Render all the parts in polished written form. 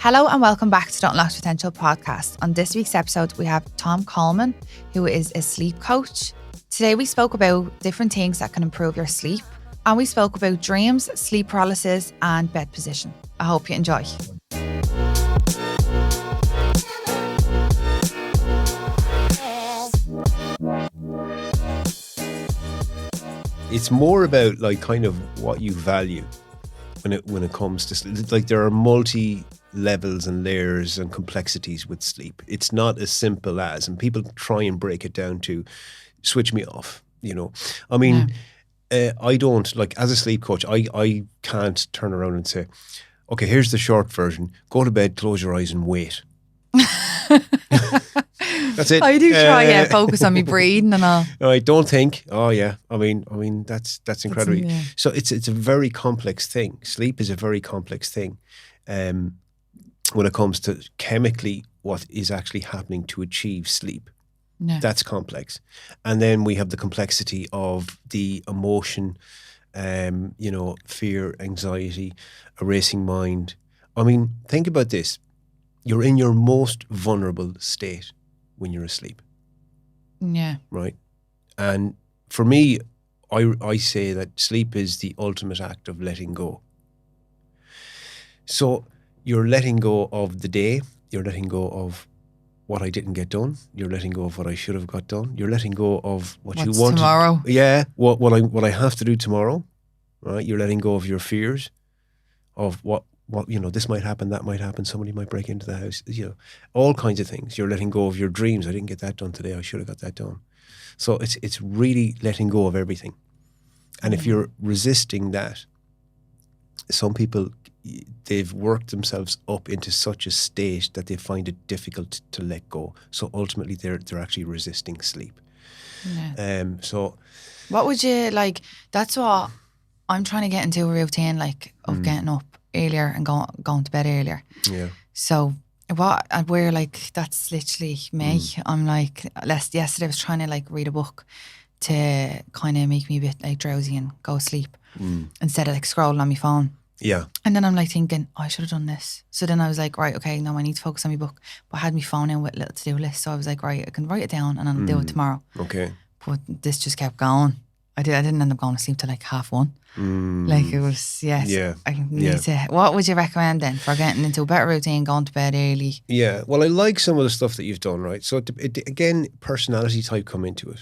Hello and welcome back to the Unlocked Potential podcast. On this week's episode, we have Tom Coleman, who is a sleep coach. Today we spoke about different things that can improve your sleep, and we spoke about dreams, sleep paralysis and bed position. I hope you enjoy. It's more about like kind of what you value when it comes to sleep. Like there are multi levels and layers and complexities with sleep. It's not as simple as, and people try and break it down to switch me off, you know. I mean, I don't, like, as a sleep coach, I can't turn around and say, okay, here's the short version. Go to bed, close your eyes and wait. That's it. I do try, focus on me breathing and all. I don't think. Oh yeah. I mean that's incredible. So it's a very complex thing. Sleep is a very complex thing. When it comes to chemically what is actually happening to achieve sleep. Yeah. That's complex. And then we have the complexity of the emotion, fear, anxiety, a racing mind. I mean, think about this. You're in your most vulnerable state when you're asleep. Yeah. Right? And for me, I say that sleep is the ultimate act of letting go. So you're letting go of the day. You're letting go of what I didn't get done. You're letting go of what I should have got done. You're letting go of what you want tomorrow. Yeah, what I have to do tomorrow. Right? You're letting go of your fears, of what this might happen, that might happen. Somebody might break into the house. All kinds of things. You're letting go of your dreams. I didn't get that done today. I should have got that done. So it's really letting go of everything. And if you're resisting that, some people, they've worked themselves up into such a state that they find it difficult to let go. So ultimately, they're actually resisting sleep. Yeah. So, what would you like? That's what I'm trying to get into a routine, like of getting up earlier and going to bed earlier. Yeah. So we're like, that's literally me. I'm like, yesterday I was trying to like read a book to kind of make me a bit like drowsy and go to sleep instead of like scrolling on my phone. Yeah. And then I'm like thinking, I should have done this. So then I was like, right, okay, now I need to focus on my book. But I had my phone in with a little to-do list. So I was like, right, I can write it down and I'll do it tomorrow. Okay. But this just kept going. I didn't end up going to sleep till like 1:30. Like it was, yes. Yeah. I need to. What would you recommend then for getting into a better routine, going to bed early? Yeah. Well, I like some of the stuff that you've done, right? So again, personality type come into it.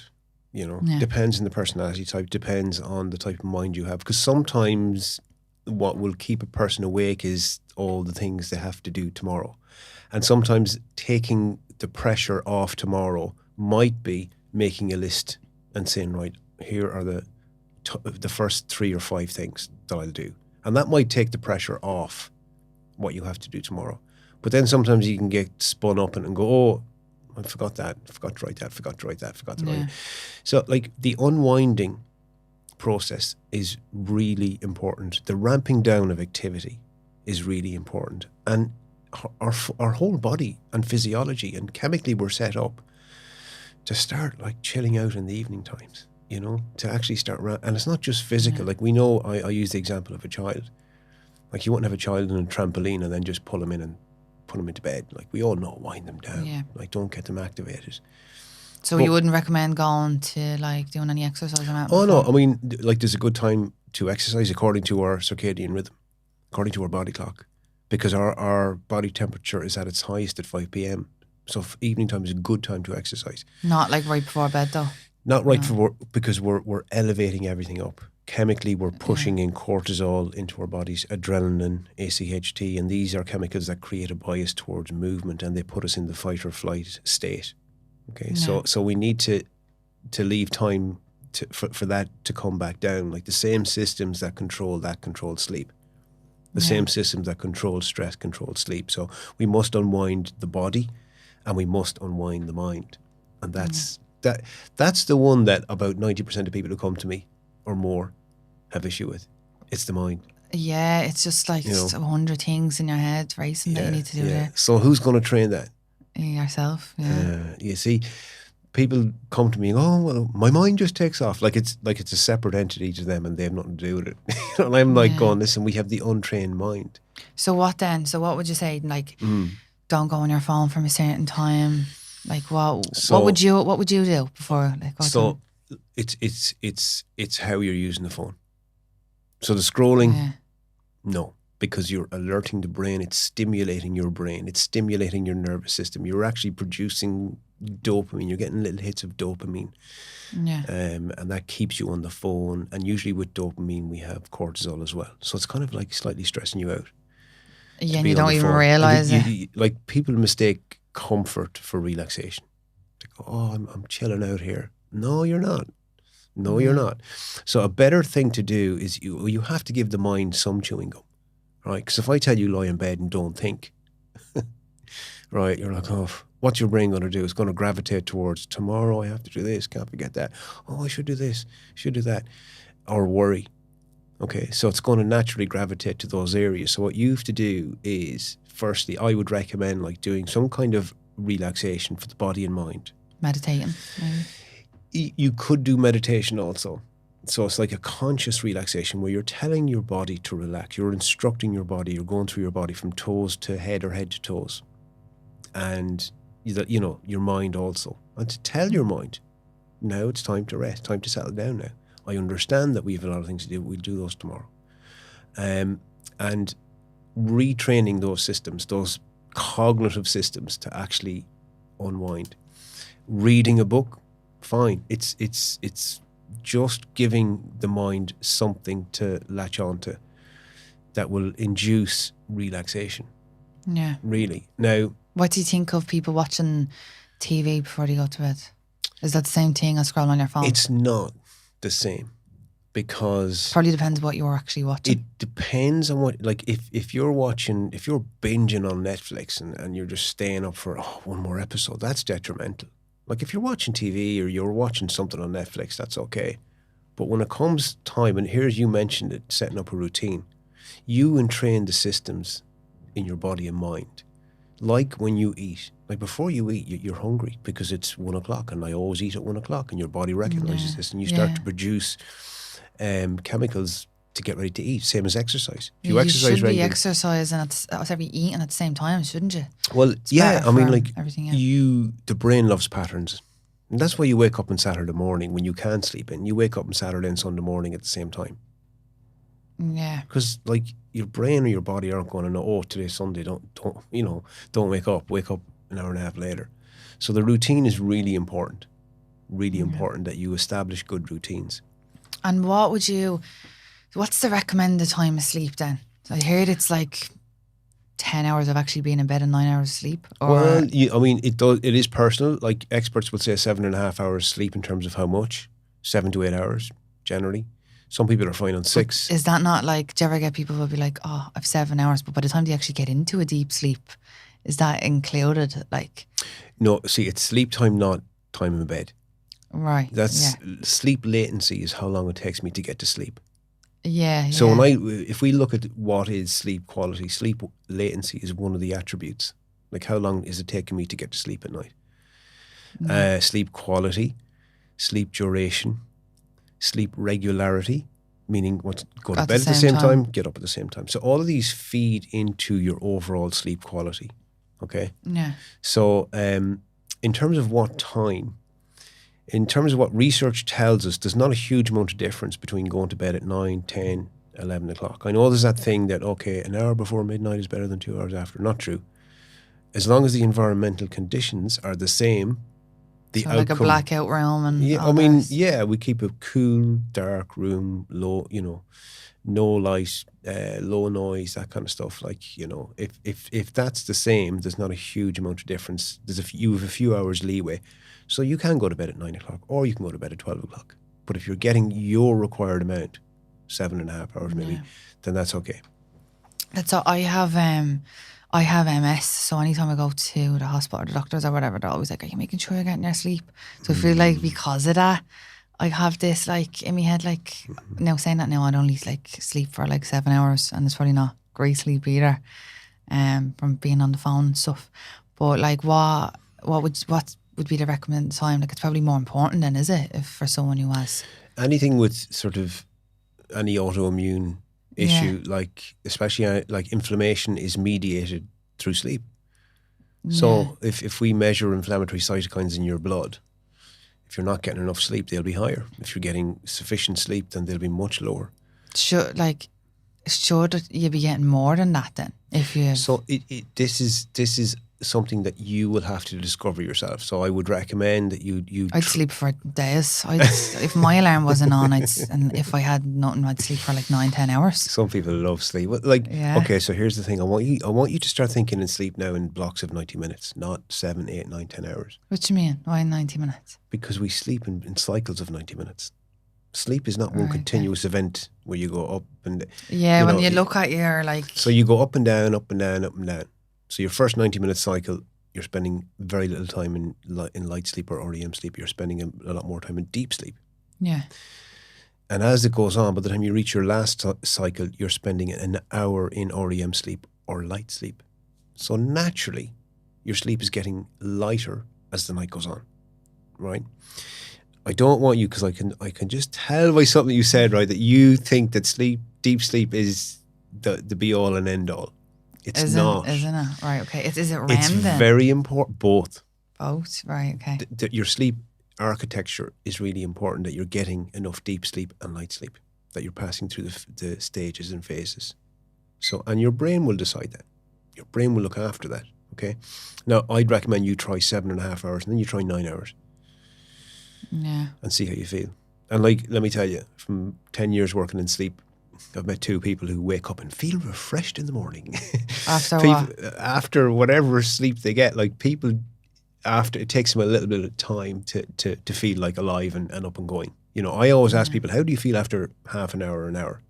Depends on the personality type, depends on the type of mind you have. Because sometimes what will keep a person awake is all the things they have to do tomorrow. And sometimes taking the pressure off tomorrow might be making a list and saying, right, here are the first 3 or 5 things that I'll do. And that might take the pressure off what you have to do tomorrow. But then sometimes you can get spun up and go, oh, I forgot that, forgot to write that, forgot to write that, forgot to write it. So like the unwinding process is really important. The ramping down of activity is really important. And our whole body and physiology and chemically we're set up to start like chilling out in the evening times, to actually start and it's not just physical. Like we know, I use the example of a child. Like you wouldn't have a child on a trampoline and then just pull them in and put them into bed. Like we all know, wind them down. Yeah. Like don't get them activated. So you wouldn't recommend going to like doing any exercise on that? Oh no, I mean, like there's a good time to exercise according to our circadian rhythm, according to our body clock, because our body temperature is at its highest at 5 p.m. So evening time is a good time to exercise. Not like right before bed though? Not right before, because we're elevating everything up. Chemically, we're pushing in cortisol into our bodies, adrenaline, ACHT, and these are chemicals that create a bias towards movement and they put us in the fight or flight state. Okay, so we need to leave time for that to come back down. Like the same systems that control sleep. The same systems that control stress control sleep. So we must unwind the body and we must unwind the mind. And that's the one that about 90% of people who come to me or more have issue with. It's the mind. Yeah, it's just like 100 things in your head racing that you need to do there. So who's going to train that? Yourself, yeah. You see, people come to me and go, oh, well, my mind just takes off. Like it's a separate entity to them and they have nothing to do with it. And I'm like going, listen, we have the untrained mind. So what then? So what would you say? Like, don't go on your phone from a certain time. Like what would you do before? Like it's how you're using the phone. So the scrolling, no. Because you're alerting the brain, it's stimulating your brain, it's stimulating your nervous system. You're actually producing dopamine. You're getting little hits of dopamine. Yeah. And that keeps you on the phone. And usually with dopamine, we have cortisol as well. So it's kind of like slightly stressing you out. Yeah, and you don't even realise it. Like people mistake comfort for relaxation. They go, oh, I'm chilling out here. No, you're not. No, you're not. So a better thing to do is you have to give the mind some chewing gum. Right, because if I tell you lie in bed and don't think, right, you're like, oh, what's your brain going to do? It's going to gravitate towards tomorrow. I have to do this. Can't forget that. Oh, I should do this. Should do that, or worry. Okay, so it's going to naturally gravitate to those areas. So what you have to do is, firstly, I would recommend like doing some kind of relaxation for the body and mind. Meditating, maybe. You could do meditation also. So it's like a conscious relaxation where you're telling your body to relax. You're instructing your body. You're going through your body from toes to head or head to toes. And, you know, your mind also. And to tell your mind, now it's time to rest, time to settle down now. I understand that we have a lot of things to do. We'll do those tomorrow. And retraining those systems, those cognitive systems to actually unwind. Reading a book, fine. It's just giving the mind something to latch onto that will induce relaxation. Yeah. Really. Now, what do you think of people watching TV before they go to bed? Is that the same thing as scrolling on your phone? It's not the same because... Probably depends what you're actually watching. It depends on what... Like, if you're binging on Netflix and you're just staying up for one more episode, that's detrimental. Like if you're watching TV or you're watching something on Netflix, that's okay. But when it comes time, and here's you mentioned it, setting up a routine, you entrain the systems in your body and mind. Like when you eat, like before you eat, you're hungry because it's 1 o'clock and I always eat at 1 o'clock and your body recognizes this and you start to produce chemicals to get ready to eat, same as exercise. If you exercise should regularly, be exercising every eating at the same time, shouldn't you? Well, It's yeah, I mean, like everything the brain loves patterns. And that's why you wake up on Saturday morning when you can't sleep in. You wake up on Saturday and Sunday morning at the same time. Yeah. Because like your brain or your body aren't going to know, oh, today's Sunday, don't wake up an hour and a half later. So the routine is really important. Really important that you establish good routines. And what's the recommended time of sleep then? So I heard it's like 10 hours of actually being in bed and 9 hours of sleep. Well, it is personal. Like experts would say 7.5 hours sleep in terms of how much, 7 to 8 hours generally. Some people are fine on 6. But is that not like, do you ever get people who will be like, oh, I've 7 hours, but by the time they actually get into a deep sleep, is that included? Like, no, see, it's sleep time, not time in bed. Right. That's sleep latency is how long it takes me to get to sleep. Yeah. So if we look at what is sleep quality, sleep latency is one of the attributes. Like how long is it taking me to get to sleep at night? Sleep quality, sleep duration, sleep regularity, meaning go to bed at the same time, get up at the same time. So all of these feed into your overall sleep quality. Okay? Yeah. So in terms of what time, in terms of what research tells us, there's not a huge amount of difference between going to bed at 9, 10, 11 o'clock. I know there's that thing that, okay, an hour before midnight is better than 2 hours after. Not true. As long as the environmental conditions are the same, the outcome... like a blackout room and we keep a cool, dark room, low, no light, low noise, that kind of stuff. Like, if that's the same, there's not a huge amount of difference. You have a few hours leeway. So you can go to bed at 9 o'clock or you can go to bed at 12 o'clock. But if you're getting your required amount, 7.5 hours maybe, then that's okay. That's all. I have MS, so anytime I go to the hospital or the doctors or whatever, they're always like, are you making sure you're getting your sleep? So I feel like because of that, I have this like in my head, like now saying that now, I'd only like sleep for like 7 hours and it's probably not great sleep either from being on the phone and stuff. But like what's would be the recommended time? Like, it's probably more important then, is it, if for someone who has anything with sort of any autoimmune issue, like especially like inflammation, is mediated through sleep. So if we measure inflammatory cytokines in your blood, if you're not getting enough sleep, they'll be higher. If you're getting sufficient sleep, then they'll be much lower. Should you be getting more than that then? If you So this is something that you will have to discover yourself. So I would recommend that I'd sleep for days. If my alarm wasn't on, and if I had nothing, I'd sleep for like 9-10 hours. Some people love sleep. Okay, so here's the thing. I want you to start thinking in sleep now in blocks of 90 minutes, not 7, 8, 9, 10 hours. What do you mean? Why 90 minutes? Because we sleep in cycles of 90 minutes. Sleep is not one continuous event where you go up and when you look at your like. So you go up and down, up and down, up and down. So your first 90-minute cycle, you're spending very little time in light sleep or REM sleep. You're spending a lot more time in deep sleep. Yeah. And as it goes on, by the time you reach your last cycle, you're spending an hour in REM sleep or light sleep. So naturally, your sleep is getting lighter as the night goes on, right? I don't want you, because I can just tell by something you said, right, that you think that deep sleep is the be all and end all. It's not. Isn't it? Right, okay. Is it REM it's then? Very important. Both. Both, right, okay. Your sleep architecture is really important, that you're getting enough deep sleep and light sleep, that you're passing through the stages and phases. So, and your brain will decide that. Your brain will look after that, okay? Now, I'd recommend you try 7.5 hours and then you try 9 hours. Yeah. And see how you feel. And like, let me tell you, from 10 years working in sleep, I've met 2 people who wake up and feel refreshed in the morning. After what? After whatever sleep they get. Like people, after it takes them a little bit of time to feel like alive and up and going. You know, I always ask people, how do you feel after half an hour or an hour?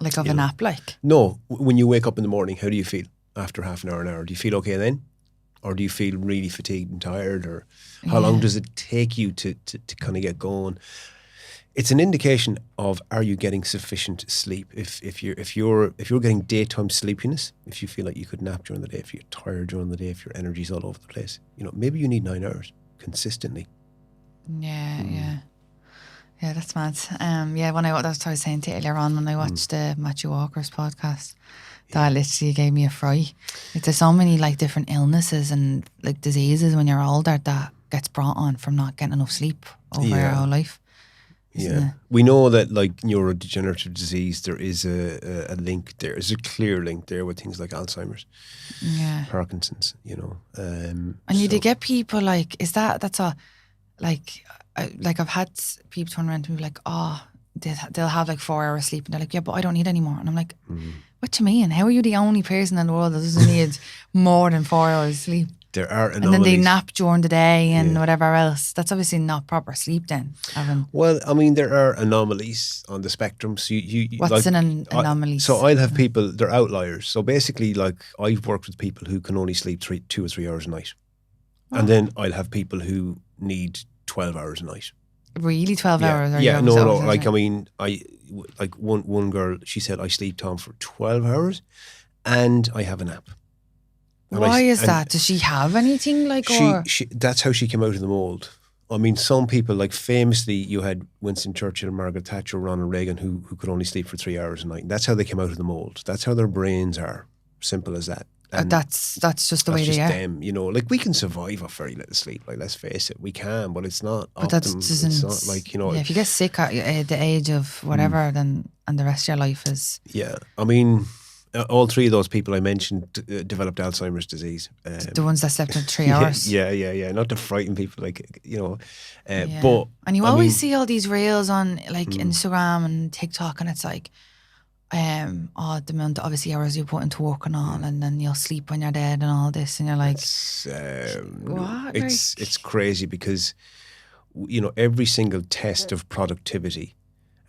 Like of a nap, like? No, when you wake up in the morning, how do you feel after half an hour, an hour? Do you feel okay then? Or do you feel really fatigued and tired? Or how long does it take you to kind of get going? It's an indication of, are you getting sufficient sleep? If you're getting daytime sleepiness, if you feel like you could nap during the day, if you're tired during the day, if your energy's all over the place, you know, maybe you need 9 hours consistently. Yeah, that's mad. When that's what I was saying to you earlier on, when I watched the Matthew Walker's podcast, that literally gave me a fright. There's so many like different illnesses and like diseases when you're older that gets brought on from not getting enough sleep over your whole life. Yeah, we know that like neurodegenerative disease, there is a link there. There's a clear link there with things like Alzheimer's, Parkinson's, you know. And you do get people like, that's a, like I've had people turn around to me like, they'll have like 4 hours sleep and they're like, yeah, but I don't need any more. And I'm like, what do you mean? How are you the only person in the world that doesn't need more than 4 hours sleep? There are anomalies. And then they nap during the day and whatever else. That's obviously not proper sleep then. Well, I mean, there are anomalies on the spectrum. So what's like, an anomaly? So I'll have people, they're outliers. So basically, like I've worked with people who can only sleep 2 or 3 hours a night. And then I'll have people who need 12 hours a night. Really, 12 hours? Yeah, no. Like, I mean, like one girl, she said, I sleep, Tom, for 12 hours and I have a nap. Why is that? Does she have anything like? She that's how she came out of the mold. I mean, some people, like famously, you had Winston Churchill, Margaret Thatcher, Ronald Reagan, who could only sleep for 3 hours a night. That's how they came out of the mold. That's how their brains are. Simple as that. And that's just the way they are. Them, you know, like we can survive off very little sleep. Like, let's face it, we can, but it's not. But that doesn't. It's not like, you know. Yeah, if you get sick at the age of whatever, then and the rest of your life is. Yeah, I mean. All 3 of those people I mentioned developed Alzheimer's disease. The ones that slept in 3 hours. Yeah. Not to frighten people, like, you know. But and you always see all these reels on like Instagram and TikTok, and it's like, the amount of obviously hours you put into work and all, and then you'll sleep when you're dead and all this, and you're like, what? It's crazy because, you know, every single test of productivity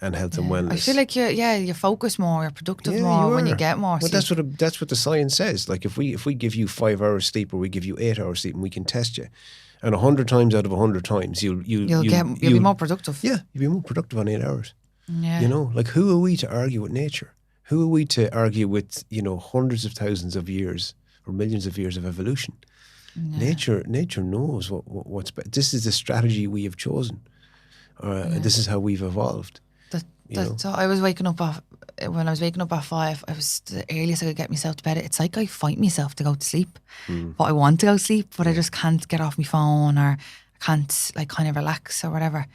and health and wellness. I feel like you focus more, you're productive more when you get more sleep. That's what the science says. Like if we give you 5 hours sleep or we give you 8 hours sleep and we can test you, and 100 times out of 100 times you'll be more productive. Yeah, you'll be more productive on 8 hours. Yeah. You know, like who are we to argue with nature? Who are we to argue with, you know, hundreds of thousands of years or millions of years of evolution? Nature knows what's better. This is the strategy we have chosen. This is how we've evolved. So I was waking up when I was waking up at 5, I was the earliest I could get myself to bed. It's like I fight myself to go to sleep, but I want to go to sleep, but I just can't get off my phone, or I can't like kind of relax or whatever.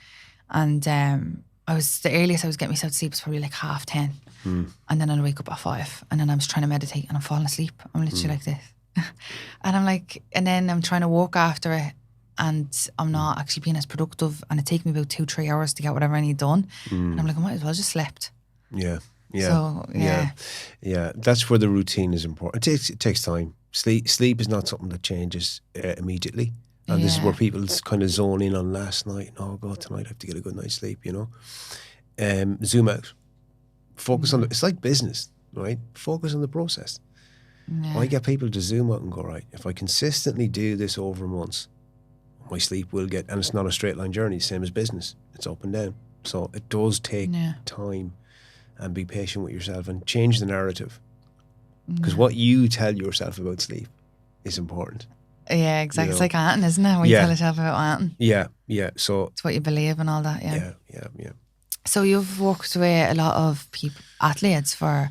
And I was the earliest I was getting myself to sleep was probably like 10:30, and then I'll wake up at 5, and then I was trying to meditate and I'm falling asleep. I'm literally like this, and I'm like, and then I'm trying to walk after it, and I'm not actually being as productive, and it takes me about 2-3 hours to get whatever I need done. And I'm like, I might as well just slept. Yeah. So, yeah. That's where the routine is important. It takes time. Sleep is not something that changes immediately. And this is where people kind of zone in on last night. Oh God, tonight I have to get a good night's sleep. Zoom out. Focus on it's like business, right? Focus on the process. I get people to zoom out and go, right, if I consistently do this over months, my sleep will get, and it's not a straight line journey, same as business. It's up and down. So it does take time, and be patient with yourself and change the narrative. Because what you tell yourself about sleep is important. Yeah, exactly. It's like Anton, isn't it? When you tell yourself about Anton. Yeah. So it's what you believe and all that, yeah. Yeah. So you've worked with a lot of athletes for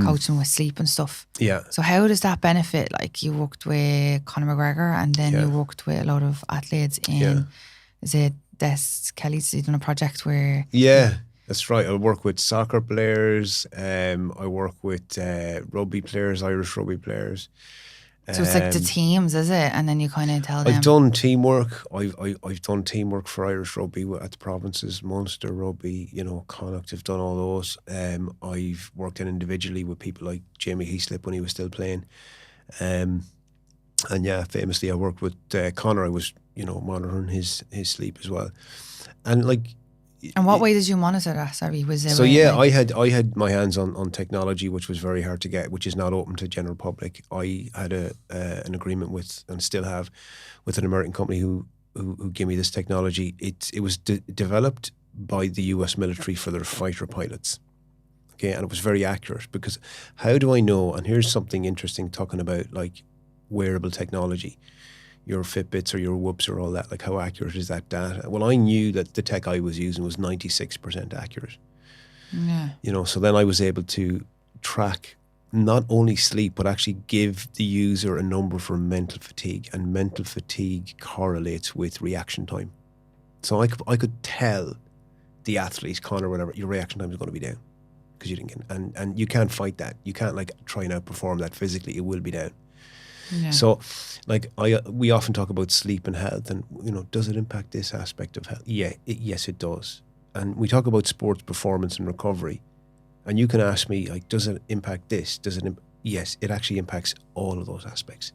coaching with sleep and stuff. Yeah. So how does that benefit? Like you worked with Conor McGregor, and then you worked with a lot of athletes in, is it Des Kelly's done a project where... Yeah, that's right. I work with soccer players. I work with rugby players, Irish rugby players. So it's like the teams, is it? And then you kind of tell them. I've done teamwork. I've done teamwork for Irish rugby at the provinces, Munster rugby, Connacht. I've done all those. I've worked in individually with people like Jamie Heaslip when he was still playing. And yeah, famously I worked with Conor. I was, monitoring his sleep as well. And like... And what way did you monitor that? Sorry, was there? So yeah, I had my hands on technology, which was very hard to get, which is not open to general public. I had an agreement with, and still have, with an American company who gave me this technology. It was developed by the US military for their fighter pilots. Okay, and it was very accurate, because how do I know? And here's something interesting, talking about like wearable technology. Your Fitbits or your Whoops or all that, like how accurate is that data? Well, I knew that the tech I was using was 96% accurate. Yeah. So then I was able to track not only sleep, but actually give the user a number for mental fatigue, and mental fatigue correlates with reaction time. So I could tell the athlete, Conor, whatever, your reaction time is going to be down because you didn't get, and you can't fight that. You can't like try and outperform that physically. It will be down. Yeah. So, like we often talk about sleep and health, and does it impact this aspect of health? Yeah, yes, it does. And we talk about sports performance and recovery, and you can ask me like, does it impact this? Yes, it actually impacts all of those aspects.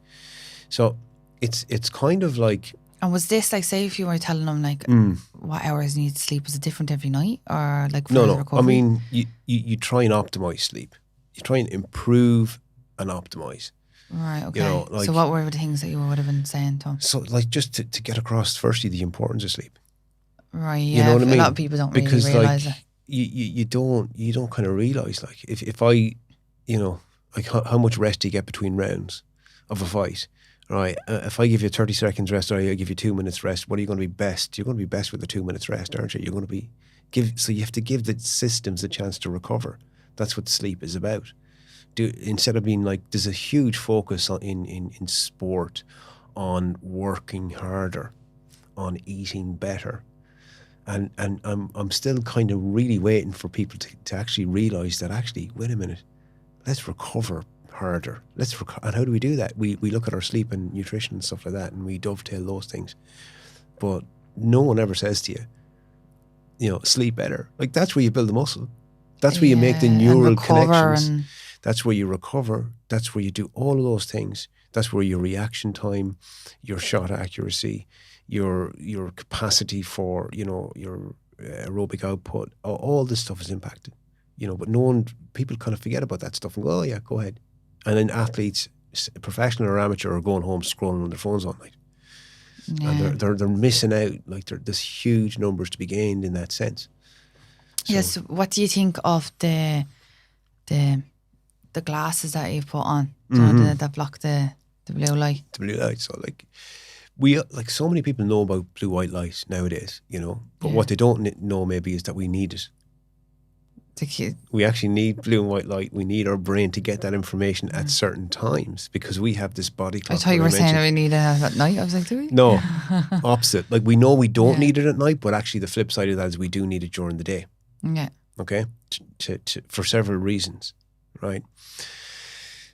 So it's kind of like. And was this like, say, if you were telling them like what hours you need to sleep, was it different every night, or like for the recovery? I mean, you try and optimize sleep. You try and improve and optimize. Right, okay. So what were the things that you would have been saying to him? So like just to get across firstly the importance of sleep. Right, yeah. You know what I mean? A lot of people don't really realise it. You don't kind of realise like if I, like how much rest do you get between rounds of a fight, right? If I give you 30 seconds rest or I give you 2 minutes rest, what are you going to be best? You're going to be best with the 2 minutes rest, aren't you? You're going to be so you have to give the systems a chance to recover. That's what sleep is about. Instead of being like, there's a huge focus in sport on working harder, on eating better, and I'm still kind of really waiting for people to actually realise that actually, wait a minute, let's recover harder. And how do we do that? We look at our sleep and nutrition and stuff like that, and we dovetail those things, but no one ever says to you, sleep better. Like that's where you build the muscle. That's where you make the neural connections. That's where you recover. That's where you do all of those things. That's where your reaction time, your shot accuracy, your capacity for, your aerobic output, all this stuff is impacted. But people kind of forget about that stuff and go, oh yeah, go ahead. And then athletes, professional or amateur, are going home scrolling on their phones all night. Yeah. And they're missing out. Like there's huge numbers to be gained in that sense. So, yes. What do you think of the glasses that you put on, that block the The blue light. The blue light. So like so many people know about blue white light nowadays, but what they don't know maybe is that we need it. We actually need blue and white light. We need our brain to get that information at certain times because we have this body clock. I thought you were saying we need it at night. I was like, do we? No, opposite. Like we know we don't need it at night, but actually the flip side of that is we do need it during the day. Yeah. Okay? For several reasons, right?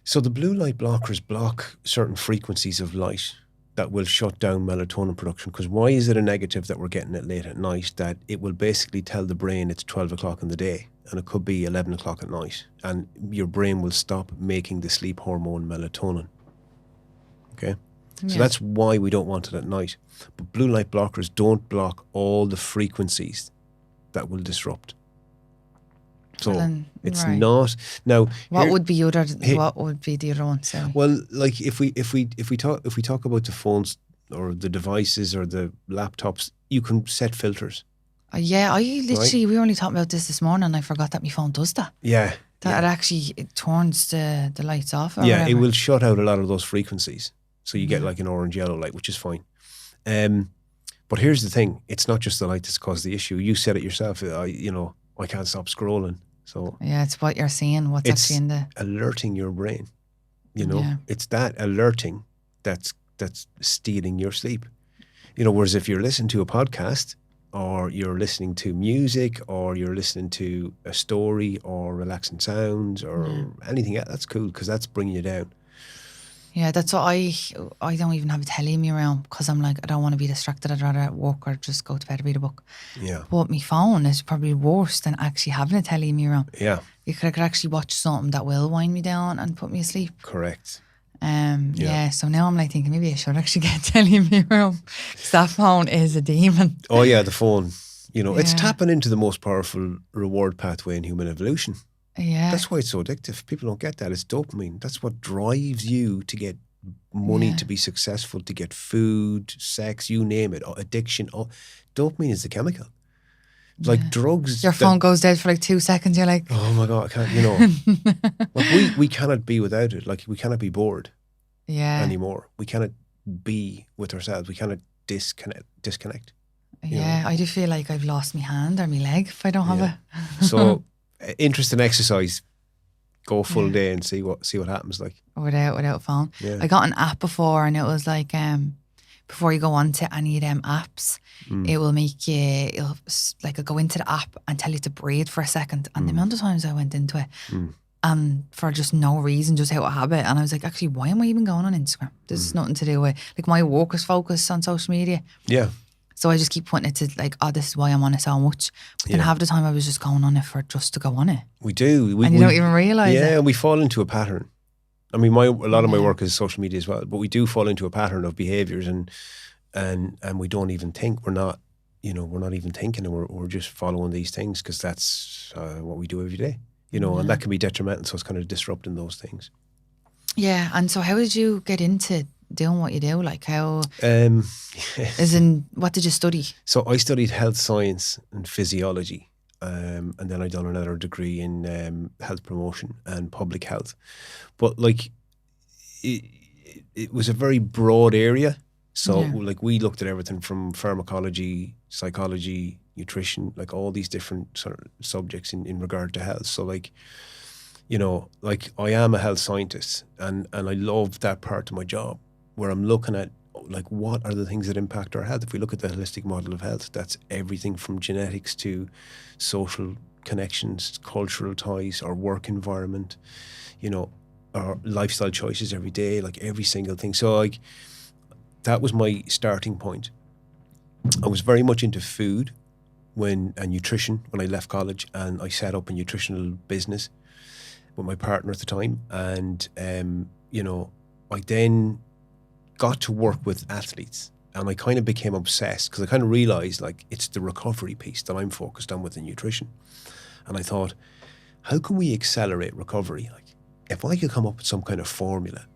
So the blue light blockers block certain frequencies of light that will shut down melatonin production. Because why is it a negative that we're getting it late at night? That it will basically tell the brain it's 12 o'clock in the day and it could be 11 o'clock at night. And your brain will stop making the sleep hormone melatonin. Okay? So that's why we don't want it at night. But blue light blockers don't block all the frequencies that will disrupt. So it's not now. What would be the other one? So well, like if we talk about the phones or the devices or the laptops, you can set filters. I literally we were only talking about this morning, and I forgot that my phone does that. Yeah, it actually turns the lights off. Or whatever. It will shut out a lot of those frequencies, so you get like an orange yellow light, which is fine. But here's the thing: it's not just the light that's caused the issue. You said it yourself. I can't stop scrolling. So it's what you're seeing, what's actually in the alerting your brain. It's that alerting that's stealing your sleep. Whereas if you're listening to a podcast or you're listening to music or you're listening to a story or relaxing sounds or anything else, that's cool because that's bringing you down. Yeah, that's what I don't even have a telly in me around because I'm like, I don't want to be distracted. I'd rather walk or just go to bed, read a book. Yeah. But my phone is probably worse than actually having a telly in me around. Yeah. Because I could actually watch something that will wind me down and put me asleep. Correct. So now I'm like thinking maybe I should actually get a telly in me around because that phone is a demon. Oh yeah, the phone. It's tapping into the most powerful reward pathway in human evolution. Yeah. That's why it's so addictive. People don't get that. It's dopamine. That's what drives you to get money, to be successful, to get food, sex, you name it, addiction. Dopamine is the chemical. It's like drugs. Your phone goes dead for like 2 seconds. You're like, oh my God, I can't, like we cannot be without it. Like we cannot be bored anymore. We cannot be with ourselves. We cannot disconnect. Yeah, I do feel like I've lost my hand or my leg if I don't have it. So interest in exercise, go full day and see what happens like without phone. I got an app before and it was like before you go on to any of them apps, it will make you it'll go into the app and tell you to breathe for a second, and the amount of times I went into it and for just no reason, just out of habit, and I was like, actually, why am I even going on Instagram? There's nothing to do with like my work is focused on social media. So I just keep putting it to like, oh, this is why I'm on it so much. But then half the time I was just going on it for just to go on it. We do. And you don't even realise it. Yeah, we fall into a pattern. I mean, a lot of my work is social media as well, but we do fall into a pattern of behaviours and we don't even think. We're not even thinking, and we're just following these things because that's what we do every day. And that can be detrimental, so it's kind of disrupting those things. Yeah, and so how did you get into doing what you do? Like how, as in, what did you study? So I studied health science and physiology, and then I done another degree in health promotion and public health. But like, it was a very broad area. So like we looked at everything from pharmacology, psychology, nutrition, like all these different sort of subjects in regard to health. So like, like I am a health scientist and I love that part of my job where I'm looking at like what are the things that impact our health. If we look at the holistic model of health, that's everything from genetics to social connections, cultural ties, our work environment, our lifestyle choices every day, like every single thing. So like that was my starting point. I was very much into food and nutrition when I left college, and I set up a nutritional business with my partner at the time. And, I then got to work with athletes and I kind of became obsessed because I kind of realized like it's the recovery piece that I'm focused on with the nutrition. And I thought, how can we accelerate recovery? Like if I could come up with some kind of formula,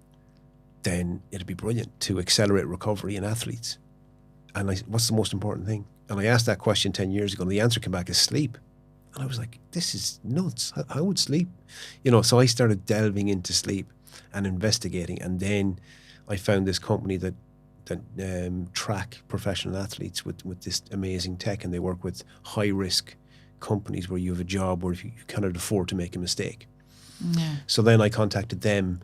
then it'd be brilliant to accelerate recovery in athletes. And what's the most important thing? And I asked that question 10 years ago and the answer came back as sleep. And I was like, this is nuts. How would sleep? So I started delving into sleep and investigating. And then I found this company that track professional athletes with this amazing tech, and they work with high risk companies where you have a job where you cannot afford to make a mistake. Yeah. So then I contacted them,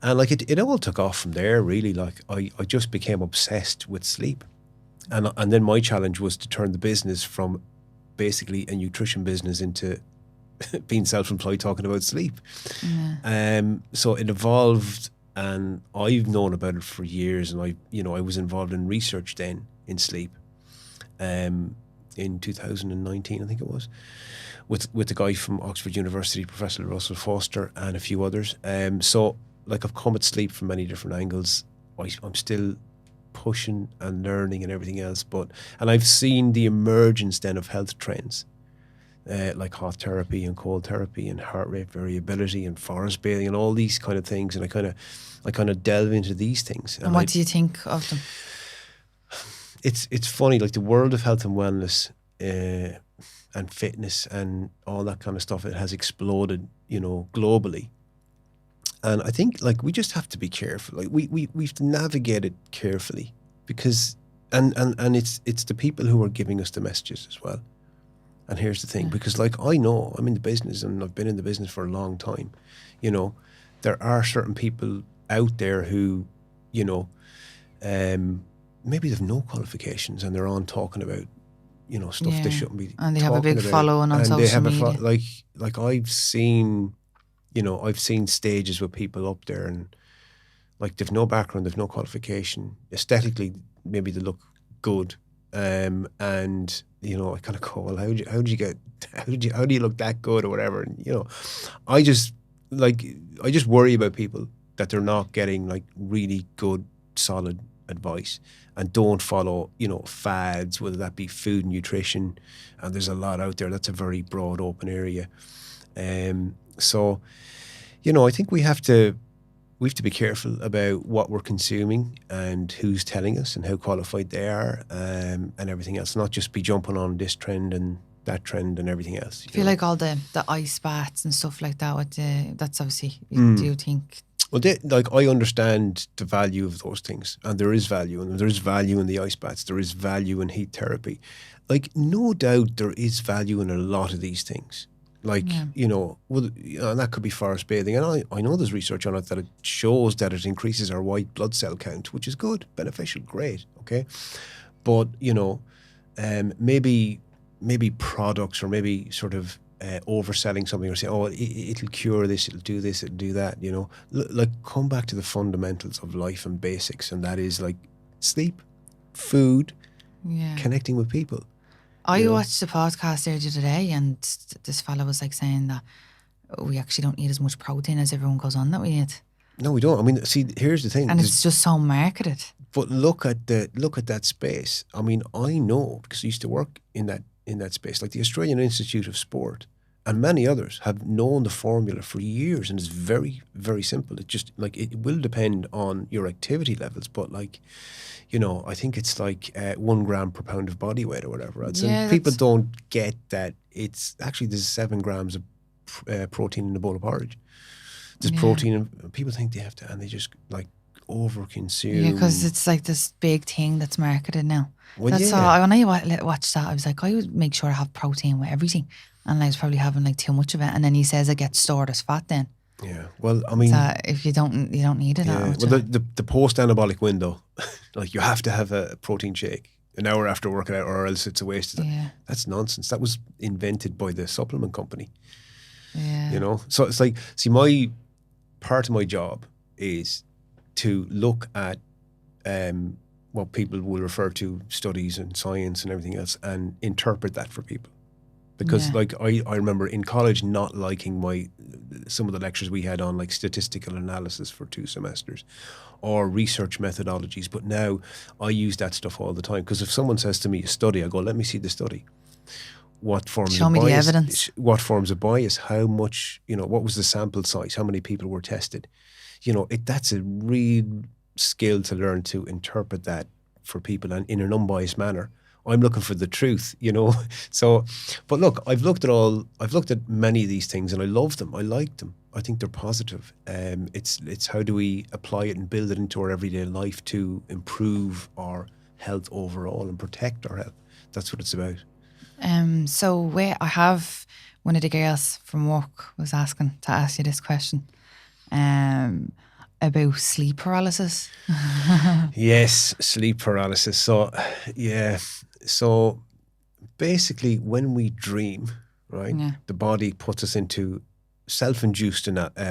and like it all took off from there. Really, like I just became obsessed with sleep, and then my challenge was to turn the business from basically a nutrition business into being self-employed talking about sleep. So it evolved, and I've known about it for years, and I was involved in research then in sleep in 2019, I think it was, with the guy from Oxford University, Professor Russell Foster, and a few others. So like I've come at sleep from many different angles. I'm still pushing and learning and everything else, and I've seen the emergence then of health trends. Like hot therapy and cold therapy and heart rate variability and forest bathing and all these kind of things, and I kind of delve into these things. And what do you think of them? It's funny, like the world of health and wellness and fitness and all that kind of stuff. It has exploded, globally, and I think like we just have to be careful. Like we've to navigate it carefully, because and it's the people who are giving us the messages as well. And here's the thing, because like I know I'm in the business and I've been in the business for a long time, there are certain people out there who, maybe they've no qualifications and they're on talking about, stuff they shouldn't be. And they have a big following on social media. Like I've seen stages with people up there, and like they've no background, they've no qualification. Aesthetically, maybe they look good, and I kind of go, well, how do you look that good or whatever? And I just worry about people that they're not getting like really good, solid advice, and don't follow, fads, whether that be food and nutrition. And there's a lot out there. That's a very broad, open area. So, I think we have to be careful about what we're consuming and who's telling us and how qualified they are, and everything else. Not just be jumping on this trend and that trend and everything else. I feel like all the ice baths and stuff like that, that's obviously, do you think? Well, I understand the value of those things, and there is value, and there is value in the ice baths. There is value in heat therapy. Like, no doubt there is value in a lot of these things. Like, and that could be forest bathing. And I know there's research on it that it shows that it increases our white blood cell count, which is good, beneficial, great, okay? But, maybe products, or maybe sort of overselling something, or saying, oh, it'll cure this, it'll do this, it'll do that, like come back to the fundamentals of life and basics, and that is like sleep, food, connecting with people. I watched a podcast there the other day, and this fella was like saying that we actually don't need as much protein as everyone goes on that we need. No, we don't. I mean, see, here's the thing, and it's just so marketed. But look at that space. I mean, I know, because I used to work in that space. Like the Australian Institute of Sport and many others have known the formula for years, and it's very, very simple. It just like it will depend on your activity levels, but like, I think it's like 1 gram per pound of body weight or whatever else. And people don't get that it's actually there's 7 grams of protein in a bowl of porridge. There's protein, and people think they have to, and they just like over consume. Yeah, because it's like this big thing that's marketed now. Well, that's all. When I watched that, I was like, I would make sure I have protein with everything, and I was probably having like too much of it. And then he says it gets stored as fat. Then well, I mean, if you don't need it. Well, the post anabolic window, like you have to have a protein shake an hour after working out, or else it's a waste of time. That's nonsense. That was invented by the supplement company. So it's like, see, my part of my job is to look at what people will refer to studies and science and everything else, and interpret that for people. Because like I remember in college not liking some of the lectures we had on like statistical analysis for 2 semesters or research methodologies, but now I use that stuff all the time. Because if someone says to me a study, I go, let me see the study. What forms Show of me bias, the evidence. What forms of bias, how much, what was the sample size, how many people were tested. That's a real skill to learn to interpret that for people, and in an unbiased manner, I'm looking for the truth, So, but look, I've looked at many of these things and I love them. I like them. I think they're positive. It's how do we apply it and build it into our everyday life to improve our health overall and protect our health. That's what it's about. So I have one of the girls from work was asking to ask you this question about sleep paralysis. Yes, sleep paralysis. So, yeah. So basically when we dream, right, the body puts us into self-induced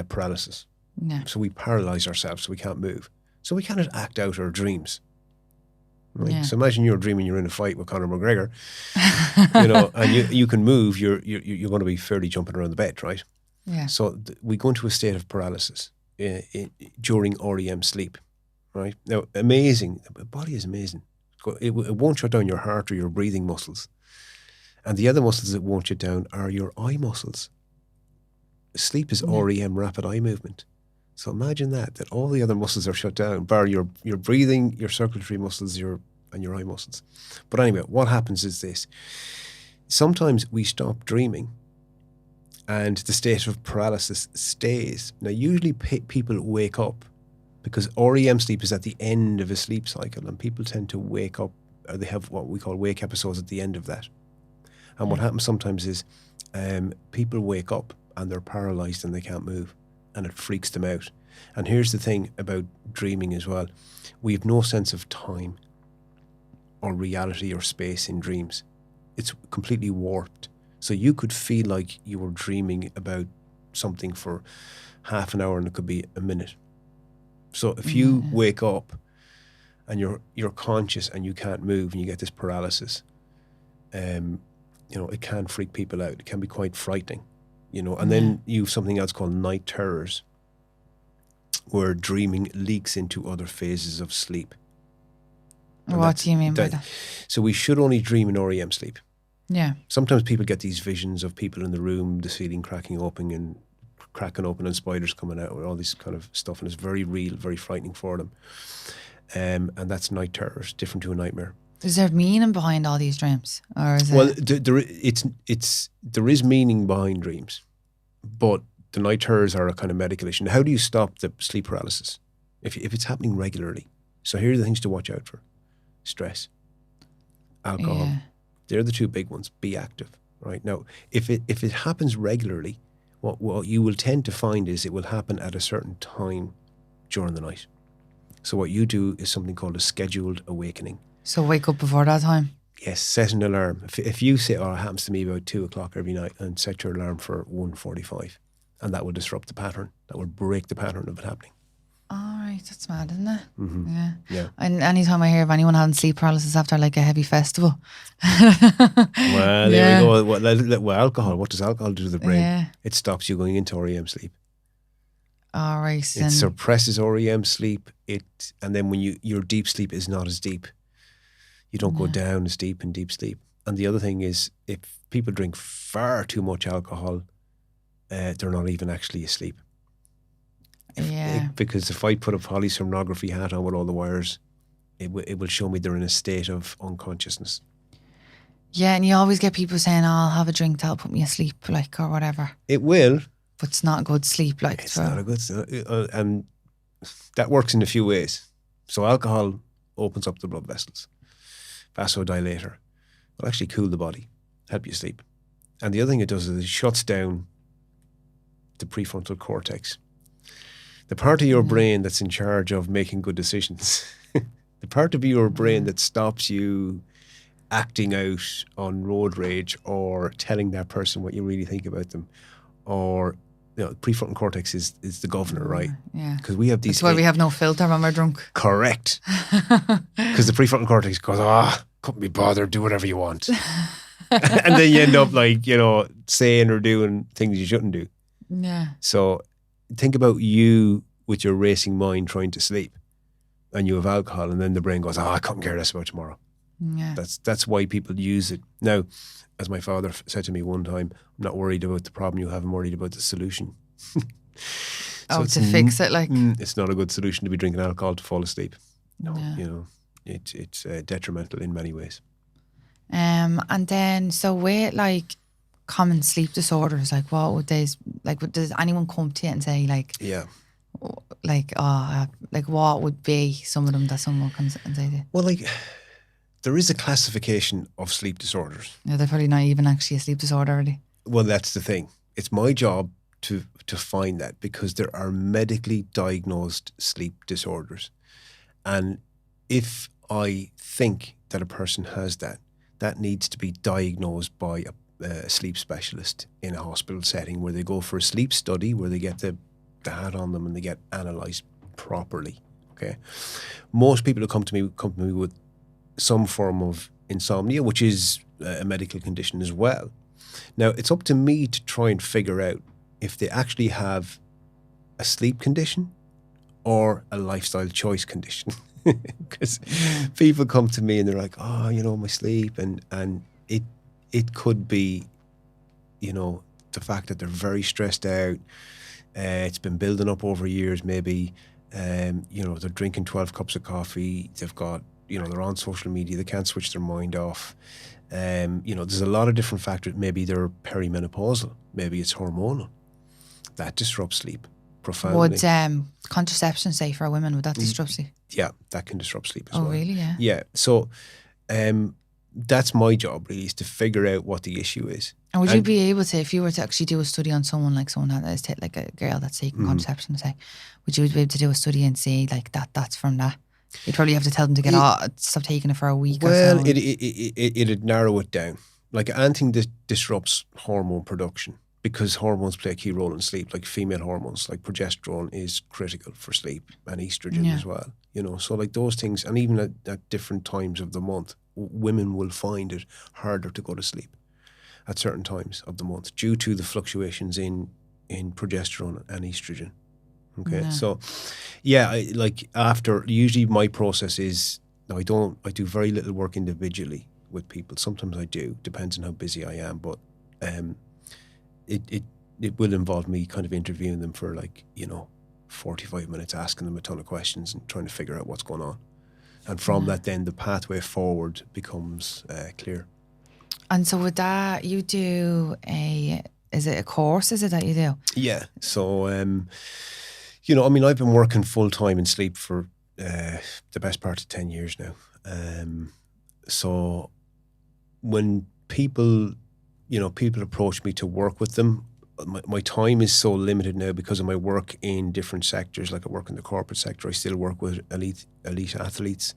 paralysis. Yeah. So we paralyze ourselves so we can't move. So we cannot act out our dreams. Right? Yeah. So imagine you're dreaming you're in a fight with Conor McGregor, and you can move, you're going to be fairly jumping around the bed, right? Yeah. So we go into a state of paralysis during REM sleep, right? Now, amazing. The body is amazing. It won't shut down your heart or your breathing muscles. And the other muscles that won't shut down are your eye muscles. Sleep is REM, rapid eye movement. So imagine that all the other muscles are shut down, bar your breathing, your circulatory muscles, and your eye muscles. But anyway, what happens is this. Sometimes we stop dreaming and the state of paralysis stays. Now, usually people wake up because REM sleep is at the end of a sleep cycle and people tend to wake up, or they have what we call wake episodes at the end of that. And what happens sometimes is people wake up and they're paralyzed and they can't move. And it freaks them out. And here's the thing about dreaming as well. We have no sense of time or reality or space in dreams. It's completely warped. So you could feel like you were dreaming about something for half an hour and it could be a minute. So if you wake up and you're conscious and you can't move and you get this paralysis, it can freak people out. It can be quite frightening. And then you have something else called night terrors, where dreaming leaks into other phases of sleep. And what do you mean by that? So we should only dream in REM sleep. Yeah. Sometimes people get these visions of people in the room, the ceiling cracking open and spiders coming out and all this kind of stuff, and it's very real, very frightening for them. And that's night terrors, different to a nightmare. Is there meaning behind all these dreams, or is it? There is meaning behind dreams, but the night terrors are a kind of medical issue. How do you stop the sleep paralysis if it's happening regularly? So here are the things to watch out for: stress, alcohol. Yeah. They're the two big ones. Be active, right? Now, if it happens regularly, what you will tend to find is it will happen at a certain time during the night. So what you do is something called a scheduled awakening. So wake up before that time? Yes, set an alarm. If you say, it happens to me about 2:00 every night, and set your alarm for 1:45, and that will disrupt the pattern. That will break the pattern of it happening. All right, that's mad, isn't it? Mm-hmm. Yeah. And anytime I hear of anyone having sleep paralysis after like a heavy festival. Well, there we go. Well, alcohol, what does alcohol do to the brain? Yeah. It stops you going into REM sleep. All right. It suppresses REM sleep. And then when your deep sleep is not as deep. You don't go down as deep in deep sleep. And the other thing is, if people drink far too much alcohol, they're not even actually asleep. Because if I put a polysomnography hat on with all the wires, it will show me they're in a state of unconsciousness. Yeah, and you always get people saying, I'll have a drink that'll put me asleep, or whatever. It will. But it's not a good sleep. It's not a good sleep. And that works in a few ways. So alcohol opens up the blood vessels. Vasodilator. Will actually cool the body, help you sleep. And the other thing it does is it shuts down the prefrontal cortex. The part of your brain that's in charge of making good decisions. The part of your brain that stops you acting out on road rage or telling that person what you really think about them. Or, prefrontal cortex is the governor, right? Yeah. Because we have these... That's why we have no filter when we're drunk. Correct. Because the prefrontal cortex goes, couldn't be bothered, do whatever you want. And then you end up saying or doing things you shouldn't do. Yeah. So think about you with your racing mind trying to sleep, and you have alcohol, and then the brain goes, I couldn't care less about tomorrow. Yeah. That's why people use it. Now, as my father said to me one time, I'm not worried about the problem you have, I'm worried about the solution. To fix it, it's not a good solution to be drinking alcohol to fall asleep. No, Yeah. it's detrimental in many ways. And then, so with like common sleep disorders, like what would they, like does anyone come to you and say like, Yeah. like, like what would be some of them that someone comes and say to you? Well, like there is a classification of sleep disorders. Yeah, they're probably not even actually a sleep disorder, are they? Well, that's the thing. It's my job to find that, because there are medically diagnosed sleep disorders. And if I think that a person has that, that needs to be diagnosed by a sleep specialist in a hospital setting, where they go for a sleep study, where they get the hat on them and they get analysed properly. Okay. Most people who come to me with some form of insomnia, which is a medical condition as well. Now, it's up to me to try and figure out if they actually have a sleep condition or a lifestyle choice condition. Because people come to me and they're like, oh, you know, my sleep, and it could be, you know, the fact that they're very stressed out. It's been building up over years, maybe. You know, they're drinking 12 cups of coffee. They've got, you know, they're on social media. They can't switch their mind off. You know, there's a lot of different factors. Maybe they're perimenopausal. Maybe it's hormonal. That disrupts sleep profoundly. Would contraception, say, for women, would that disrupt sleep? Yeah, that can disrupt sleep as well. Oh, really? Yeah. Yeah. So that's my job, really, is to figure out what the issue is. And would you be able to, if you were to actually do a study on someone, like someone that is like a girl that's taking contraception, say, would you be able to do a study and say like that's from that? You'd probably have to tell them to stop taking it for a week or so. Well, it'd narrow it down. Like anything that disrupts hormone production, because hormones play a key role in sleep, like female hormones, like progesterone is critical for sleep, and estrogen as well. You know, so like those things, and even at different times of the month, women will find it harder to go to sleep at certain times of the month due to the fluctuations in progesterone and estrogen. Okay, so usually my process is, I do very little work individually with people. Sometimes I do, depends on how busy I am, but it will involve me kind of interviewing them for 45 minutes, asking them a ton of questions and trying to figure out what's going on. And from that, then the pathway forward becomes clear. And so with that, you do is it a course, is it that you do? Yeah. So, I've been working full time in sleep for the best part of 10 years now. So when people approach me to work with them, my time is so limited now because of my work in different sectors. Like I work in the corporate sector. I still work with elite athletes.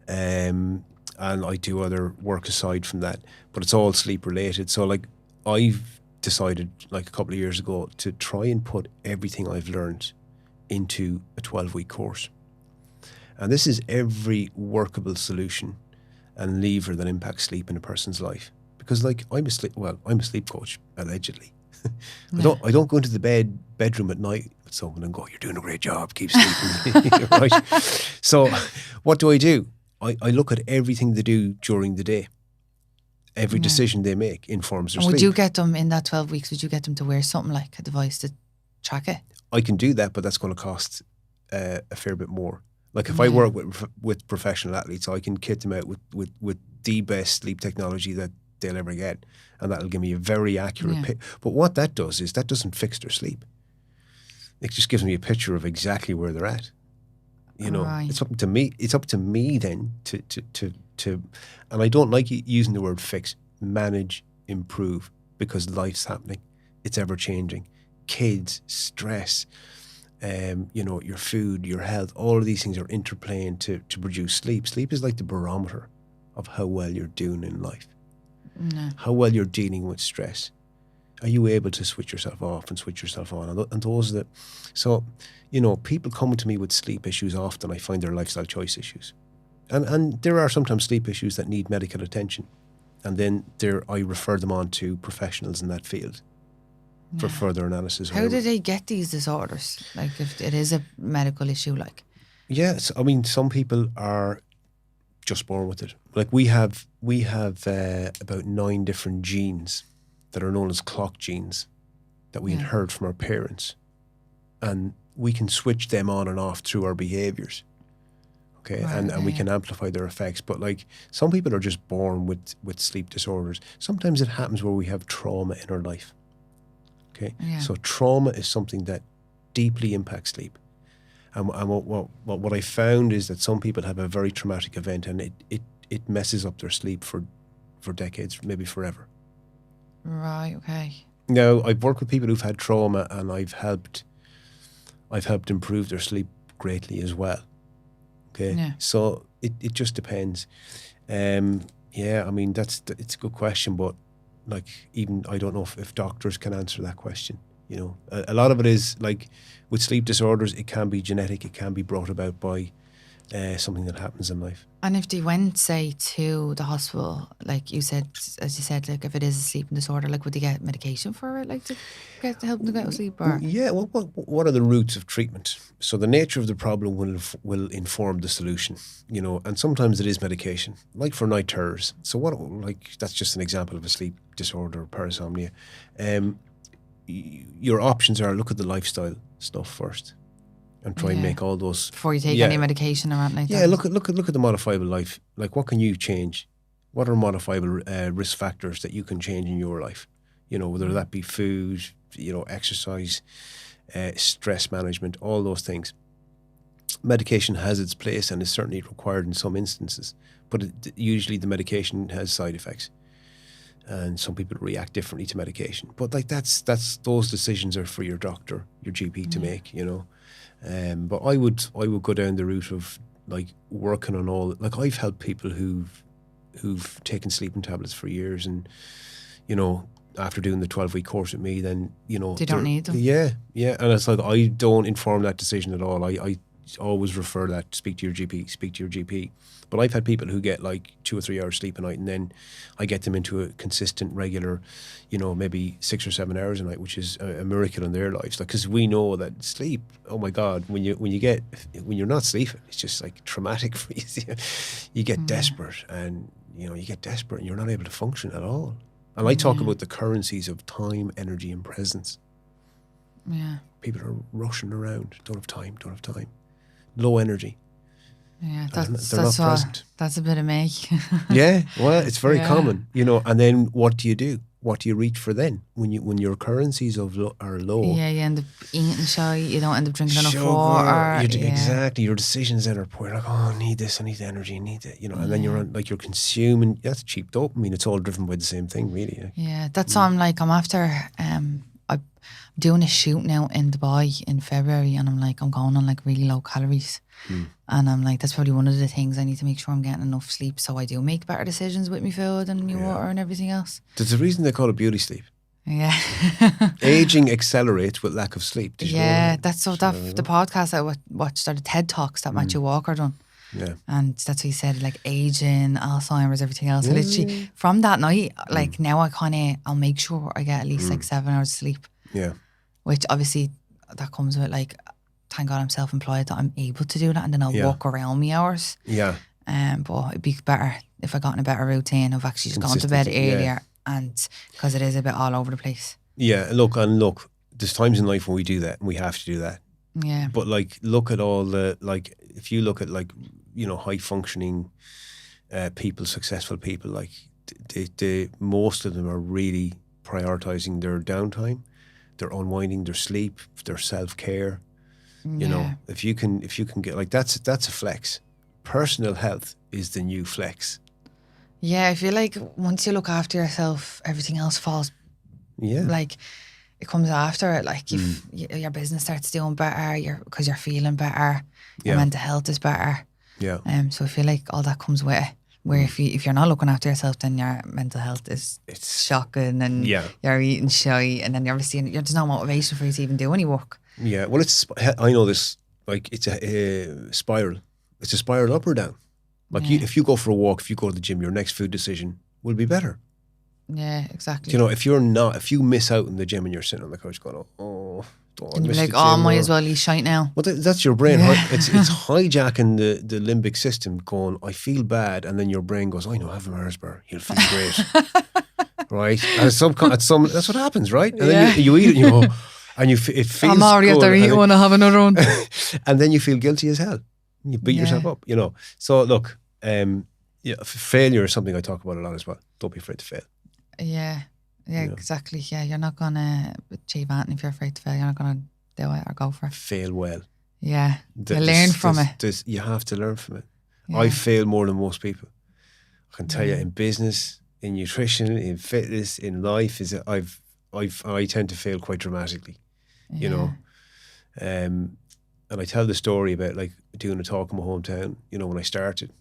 And I do other work aside from that, but it's all sleep related. So like I've decided like a couple of years ago to try and put everything I've learned into a 12-week course. And this is every workable solution and lever that impacts sleep in a person's life. Because like I'm a sleep coach, allegedly. I don't go into the bedroom at night with someone and go, "You're doing a great job, keep sleeping." Right? So what do? I look at everything they do during the day. Every decision they make informs their sleep. Would you get them in that 12 weeks, would you get them to wear something like a device to track it? I can do that, but that's going to cost a fair bit more. Like if I work with professional athletes, I can kit them out with the best sleep technology that they'll ever get, and that'll give me a very accurate picture. But what that does is that doesn't fix their sleep. It just gives me a picture of exactly where they're at. It's up to me. It's up to me then to and I don't like using the word fix. Manage, improve, because life's happening. It's ever changing. Kids, stress, your food, your health, all of these things are interplaying to produce sleep. Sleep is like the barometer of how well you're doing in life. How well you're dealing with stress. Are you able to switch yourself off and switch yourself on? And those are people coming to me with sleep issues, often I find they're lifestyle choice issues. And there are sometimes sleep issues that need medical attention. And then I refer them on to professionals in that field for further analysis. How do they get these disorders? Like if it is a medical issue, like? Yes, I mean, some people are just born with it. Like we have about 9 different genes that are known as clock genes that we inherit from our parents, and we can switch them on and off through our behaviors. Okay, and we can amplify their effects. But like some people are just born with sleep disorders. Sometimes it happens where we have trauma in our life. Okay, so trauma is something that deeply impacts sleep. And what I found is that some people have a very traumatic event, and it messes up their sleep for decades, maybe forever. Right. Okay. Now, I've worked with people who've had trauma, and I've helped improve their sleep greatly as well. Okay, so it just depends. I mean it's a good question, but like even I don't know if doctors can answer that question. You know, a lot of it is like with sleep disorders, it can be genetic, it can be brought about by something that happens in life. And if they went, say, to the hospital, like you said, as you said, like if it is a sleeping disorder, like would they get medication for it, like to help them to get to sleep? Or? Yeah, well, what are the routes of treatment? So the nature of the problem will inform the solution, you know, and sometimes it is medication, like for night terrors. So that's just an example of a sleep disorder, parasomnia. Your options are look at the lifestyle stuff first. And try and make all those before you take any medication or anything like that. Yeah, look at the modifiable life. Like, what can you change? What are modifiable risk factors that you can change in your life? You know, whether that be food, you know, exercise, stress management, all those things. Medication has its place and is certainly required in some instances, but usually the medication has side effects, and some people react differently to medication. But like that's those decisions are for your doctor, your GP to make. You know. But I would go down the route of like working on all. Like I've helped people who've taken sleeping tablets for years, and you know, after doing the 12-week course with me, then you know they don't need them. Yeah, and it's like I don't inform that decision at all. I always refer that speak to your GP. But I've had people who get like 2 or 3 hours sleep a night, and then I get them into a consistent, regular, you know, maybe 6 or 7 hours a night, which is a miracle in their lives. Like, because we know that sleep, oh my God, when you're not sleeping, it's just like traumatic for you. You get desperate, and you know, and you're not able to function at all. And I talk about the currencies of time, energy, and presence. Yeah. People are rushing around, don't have time, low energy. Yeah, they're not present. That's a bit of me. Yeah, well, it's very common, you know. And then what do you do? What do you reach for then? When your currencies are low. Yeah, you end up eating shy. You don't end up drinking enough water. Exactly. Your decisions then are poor. You're like, oh, I need this. I need the energy. I need it. You know, and then you're consuming. That's cheap dopamine. It's all driven by the same thing, really. Yeah, that's why I'm after. I'm doing a shoot now in Dubai in February, and I'm going on like really low calories. And I'm like, that's probably one of the things I need to make sure I'm getting enough sleep so I do make better decisions with my food and my water and everything else. There's a reason they call it beauty sleep. Yeah. Aging accelerates with lack of sleep. That's the podcast I watched, or the TED Talks that Matthew Walker done. Yeah. And that's what he said, like aging, Alzheimer's, everything else. So literally from that night, like now I'll make sure I get at least like 7 hours sleep. Yeah. Which obviously that comes with like, thank God I'm self-employed that I'm able to do that, and then I'll walk around me hours. Yeah. But it'd be better if I got in a better routine of actually just going to bed earlier, and because it is a bit all over the place. Yeah, look, there's times in life when we do that, and we have to do that. Yeah. But like, look at all the, like, if you look at like, you know, high functioning people, successful people, like they most of them are really prioritizing their downtime, their unwinding, their sleep, their self-care. You know, if you can get like that's a flex. Personal health is the new flex. Yeah, I feel like once you look after yourself, everything else falls. Yeah, like it comes after it. Like if your business starts doing better, because you're feeling better, your mental health is better. Yeah. So I feel like all that comes with it. Where if you're not looking after yourself, then your mental health is shocking, and you're eating shy, and then there's no motivation for you to even do any work. Yeah, well, I know this, like, it's a spiral. It's a spiral up or down. Like, if you go for a walk, if you go to the gym, your next food decision will be better. Yeah, exactly. You know, if you miss out in the gym and you're sitting on the couch going, and you're like, I might as well eat shite now. Well, that's your brain. It's hijacking the limbic system going, I feel bad. And then your brain goes, I know, have a Mars bar. You'll feel great. Right? And that's what happens, right? And then you eat it and you go, and it feels I'm already at the eating one, I have another one. And then you feel guilty as hell. You beat yourself up, you know. So look, failure is something I talk about a lot as well. Don't be afraid to fail. Yeah, exactly. Yeah, you're not going to achieve anything if you're afraid to fail. You're not going to do it or go for it. Fail well. Yeah, you learn from it. You have to learn from it. Yeah. I fail more than most people. I can tell you, in business, in nutrition, in fitness, in life, I tend to fail quite dramatically, you know. And I tell the story about like doing a talk in my hometown, you know, when I started,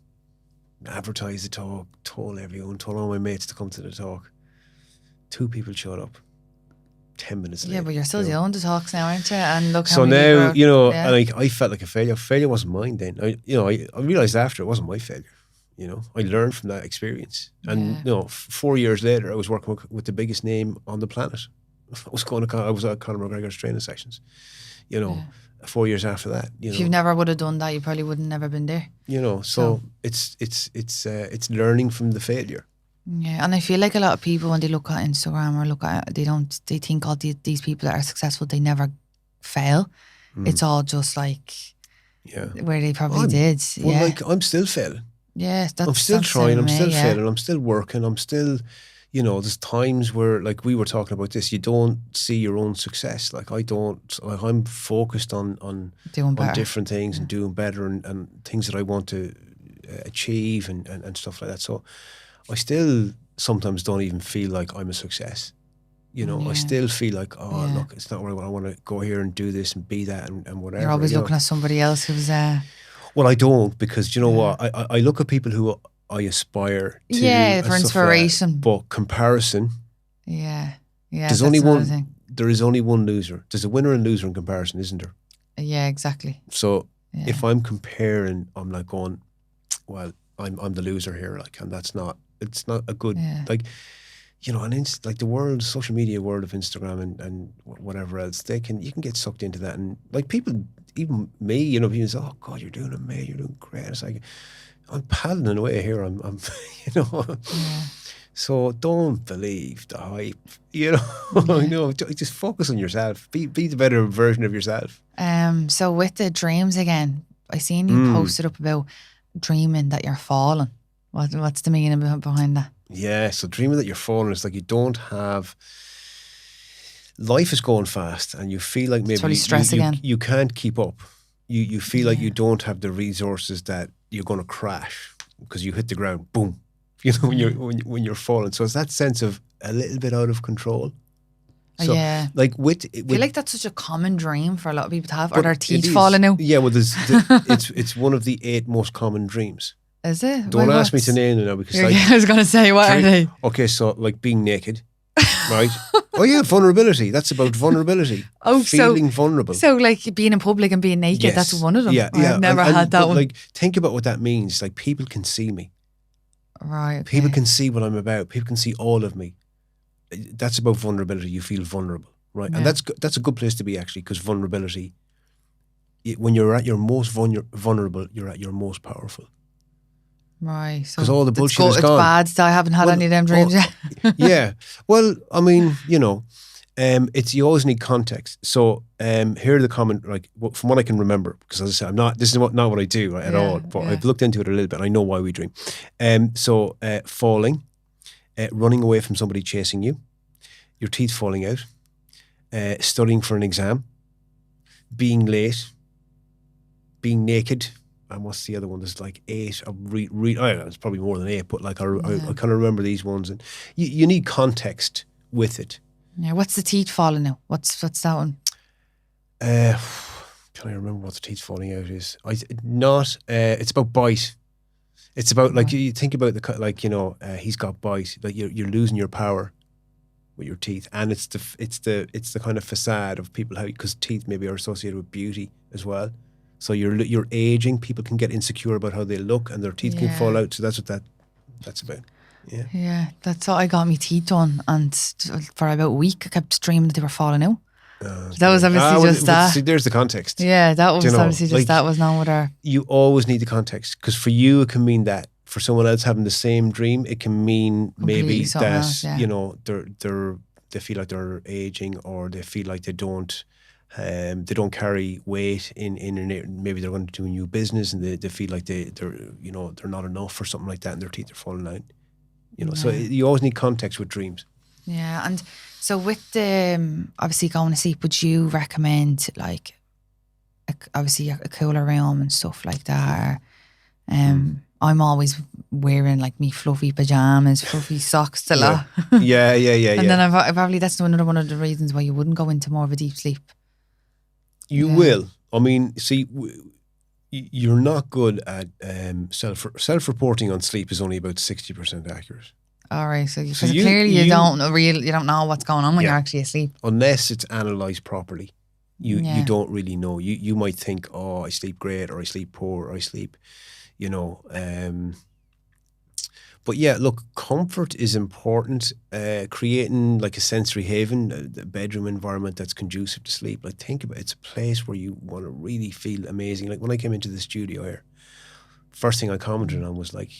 advertised the talk, told all my mates to come to the talk. 2 people showed up. 10 minutes later. Yeah, but you're still doing the talks now, aren't you? And look how so many now, you know, yeah. and I felt like a failure. Failure wasn't mine then. I realised after it wasn't my failure. You know, I learned from that experience. And, you know, 4 years later, I was working with the biggest name on the planet. I was at Conor McGregor's training sessions, you know, 4 years after that. You know, if you never would have done that, you probably would have never been there. You know, so it's learning from the failure. Yeah, and I feel like a lot of people when they look at Instagram or look at they think all these people that are successful, they never fail. It's all just like where they probably did. Well, like I'm still failing. Yeah, I'm still trying. I'm still failing. I'm still working. I'm still, you know, there's times where, like we were talking about this, you don't see your own success. Like I don't. Like I'm focused on different things and doing better and things that I want to achieve and stuff like that. So I still sometimes don't even feel like I'm a success. You know, I still feel like, look, it's not where I want to go here and do this and be that and whatever. You're always looking at somebody else who's well, I don't, because you know what? I look at people who I aspire to. Yeah, for inspiration. But comparison. Yeah. There's only one. There is only one loser. There's a winner and loser in comparison, isn't there? Yeah, exactly. So if I'm comparing, I'm like going, well, I'm the loser here, like, and that's not. It's not a good like. You know, and it's like the social media world of Instagram and whatever else, you can get sucked into that. And like people, even me, you know, people say, oh God, you're doing amazing, you're doing great. It's like, I'm paddling away here. I'm you know. Yeah. So don't believe the hype, you know. You know, just focus on yourself. Be the better version of yourself. So with the dreams again, I seen you posted up about dreaming that you're falling. What's the meaning behind that? Yeah, so dreaming that you're falling is like you don't have. Life is going fast, and you feel like maybe you can't keep up. You feel like you don't have the resources, that you're going to crash because you hit the ground, boom. You know, when you're falling. So it's that sense of a little bit out of control. So, like I feel like that's such a common dream for a lot of people to have, or their teeth falling out. Yeah, well, it's one of the 8 most common dreams. Is it? Don't ask me to name them now, because like, I was going to say, what are they? Okay, so like being naked, right? Oh yeah, vulnerability. That's about vulnerability. Feeling vulnerable. So like being in public and being naked, that's one of them. Yeah, I've never had that one. Like think about what that means. Like people can see me. Right. Okay. People can see what I'm about. People can see all of me. That's about vulnerability. You feel vulnerable, right? Yeah. And that's a good place to be, actually, because vulnerability, when you're at your most vulnerable, you're at your most powerful. Right. Because all the bullshit is gone. It's bad, so I haven't had any of them dreams yet. Yeah. Well, I mean, you know, you always need context. So here are the common, like, from what I can remember, because as I said, this is not what I do at all, but I've looked into it a little bit. I know why we dream. So falling, running away from somebody chasing you, your teeth falling out, studying for an exam, being late, being naked. And what's the other one? There's like 8. I don't know, it's probably more than 8, but like I kind of remember these ones. And you need context with it. Yeah, what's the teeth falling out? What's that one? Can I remember what the teeth falling out is? It's about bite. It's about like, you think about he's got bite. Like you're losing your power with your teeth, and it's the kind of facade of people, because teeth maybe are associated with beauty as well. So you're aging. People can get insecure about how they look, and their teeth can fall out. So that's what that's about. Yeah. Yeah, that's what I got my teeth done, and for about a week I kept dreaming that they were falling out. That was obviously just that. See, there's the context. Yeah, that was obviously just that was not what our. You always need the context, because for you it can mean that. For someone else having the same dream, it can mean maybe that else, you know, they feel like they're aging, or they feel like they don't They don't carry weight in maybe they're going to do a new business and they feel like they're not enough or something like that, and their teeth are falling out. So you always need context with dreams. Yeah, and so with the obviously going to sleep, would you recommend like obviously a cooler room and stuff like that? I'm always wearing like me fluffy pajamas, fluffy socks a lot. Yeah. And then I've probably that's another one of the reasons why you wouldn't go into more of a deep sleep. You will. I mean, see, you're not good at self-reporting on sleep is only about 60% accurate. All right, so clearly you don't know what's going on when you're actually asleep, unless it's analysed properly. You don't really know. You might think, oh, I sleep great, or I sleep poor, or I sleep, But yeah, look, comfort is important. Creating like a sensory haven, a bedroom environment that's conducive to sleep. Like think about it, it's a place where you want to really feel amazing. Like when I came into the studio here, first thing I commented on was like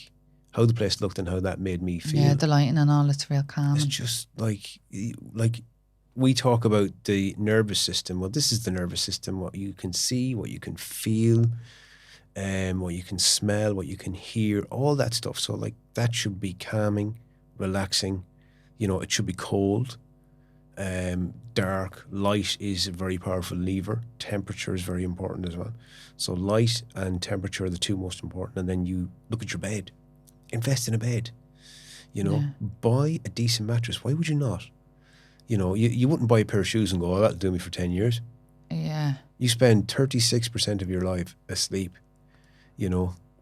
how the place looked and how that made me feel. Yeah, the lighting and all, it's real calm. It's just like we talk about the nervous system. Well, this is the nervous system, what you can see, what you can feel, what you can smell, what you can hear, all that stuff. So like that should be calming, relaxing. It should be cold, dark. Light is a very powerful lever. Temperature is very important as well. So light and temperature are the two most important. And then you look at your bed. Invest in a bed. Buy a decent mattress. Why would you not? You wouldn't buy a pair of shoes and go, oh, that'll do me for 10 years. Yeah. You spend 36% of your life asleep.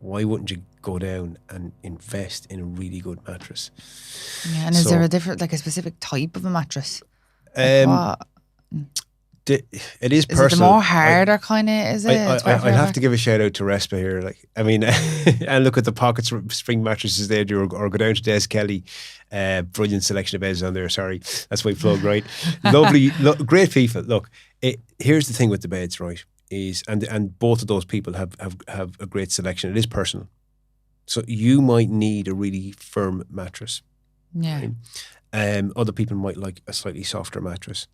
Why wouldn't you go down and invest in a really good mattress? Yeah, and is there a different, like a specific type of a mattress? It is personal. Is it the more harder kind of, is it? I'd have to give a shout out to Respa here. Like, I mean, and look at the pocket spring mattresses they do, or go down to Des Kelly. Brilliant selection of beds on there. Sorry, that's my plug, right? Lovely, great people. Look, here's the thing with the beds, right? And both of those people have a great selection. It is personal. So you might need a really firm mattress. Yeah. Right? Other people might like a slightly softer mattress.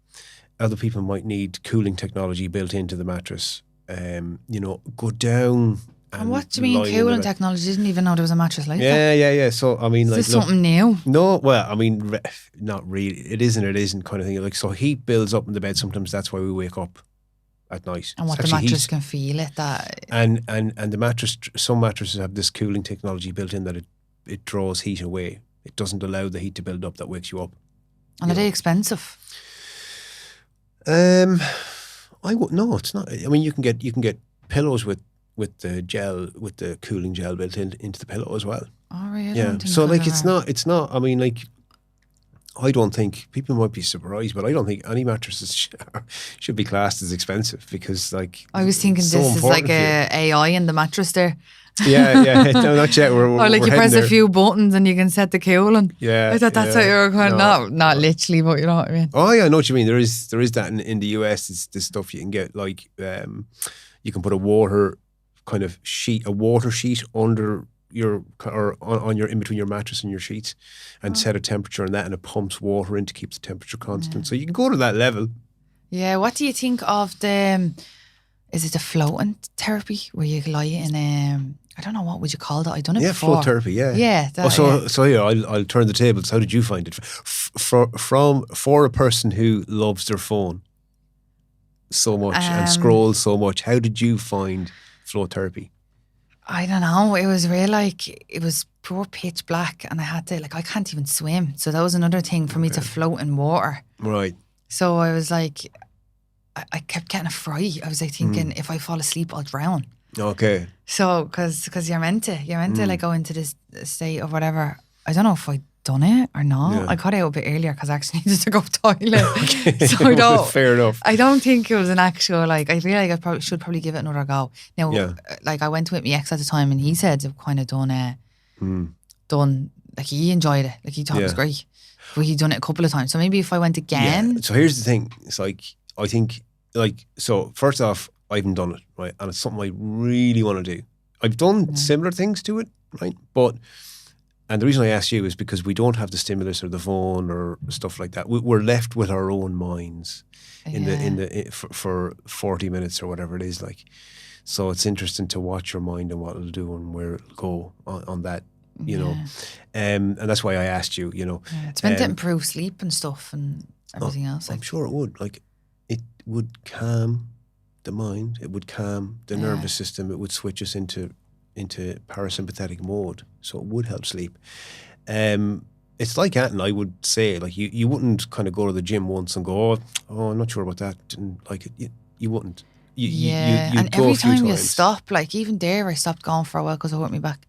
Other people might need cooling technology built into the mattress. Go down. And what do you mean cooling technology? Didn't even know there was a mattress like that. Yeah. So I mean, is this something new? No, well, I mean, not really. It isn't kind of thing. Like, so heat builds up in the bed. Sometimes that's why we wake up at night. And what the mattress can feel it that. And the mattress. Some mattresses have this cooling technology built in that it draws heat away. It doesn't allow the heat to build up that wakes you up. And are they expensive? No, it's not. I mean, you can get pillows with the gel, with the cooling gel built into the pillow as well. Oh, really? Yeah. So like, it's not. I mean, like, I don't think people might be surprised, but I don't think any mattresses should be classed as expensive because, like, I was thinking this is like a AI in the mattress there. Yeah. No, not yet. Or like you press a few buttons and you can set the cooling. Yeah. I thought that's what you were kind of, not literally, but you know what I mean. Oh yeah, I know what you mean. There is that in the US. It's this stuff you can get, like, you can put a water sheet under on your in between your mattress and your sheets, and set a temperature on that, and it pumps water in to keep the temperature constant. So you can go to that level. Yeah. What do you think of is it the floating therapy where you lie in I don't know, what would you call that? I've done it before. Float therapy, yeah. Yeah. So here, I'll turn the tables. How did you find it? For a person who loves their phone so much and scrolls so much, how did you find float therapy? I don't know. It was real, like, it was pure pitch black, and I had to, like, I can't even swim. So that was another thing for me to float in water. Right. So I was like, I kept getting a fright. I was like thinking, if I fall asleep, I'll drown. Okay. So, because you're meant to like go into this state of whatever. I don't know if I'd done it or not. Yeah. I got out a bit earlier because I actually needed to go to the toilet. Okay. So I don't. Fair enough. I don't think it was an actual, like, I feel like I should probably give it another go. Now, like, I went with my ex at the time, and he said it kind of done, like, he enjoyed it. Like, he thought it was great. But he'd done it a couple of times. So maybe if I went again. Yeah. So here's the thing. It's like, I think, like, so first off, I haven't done it, right? And it's something I really want to do. I've done similar things to it, right? But And the reason I asked you is because we don't have the stimulus or the phone or stuff like that. We're left with our own minds for 40 minutes or whatever it is like. So it's interesting to watch your mind and what it'll do and where it'll go on that, you know. And that's why I asked you, you know. Yeah, it's meant to improve sleep and stuff and everything else. I'm sure it would. Like, it would calm the mind. It would calm the nervous system. It would switch us into parasympathetic mode. So it would help sleep. It's like that, and I would say, like, you wouldn't kind of go to the gym once and go, oh, I'm not sure about that. Didn't like it. You wouldn't. And every time you stop, like even there, I stopped going for a while because I hurt me back.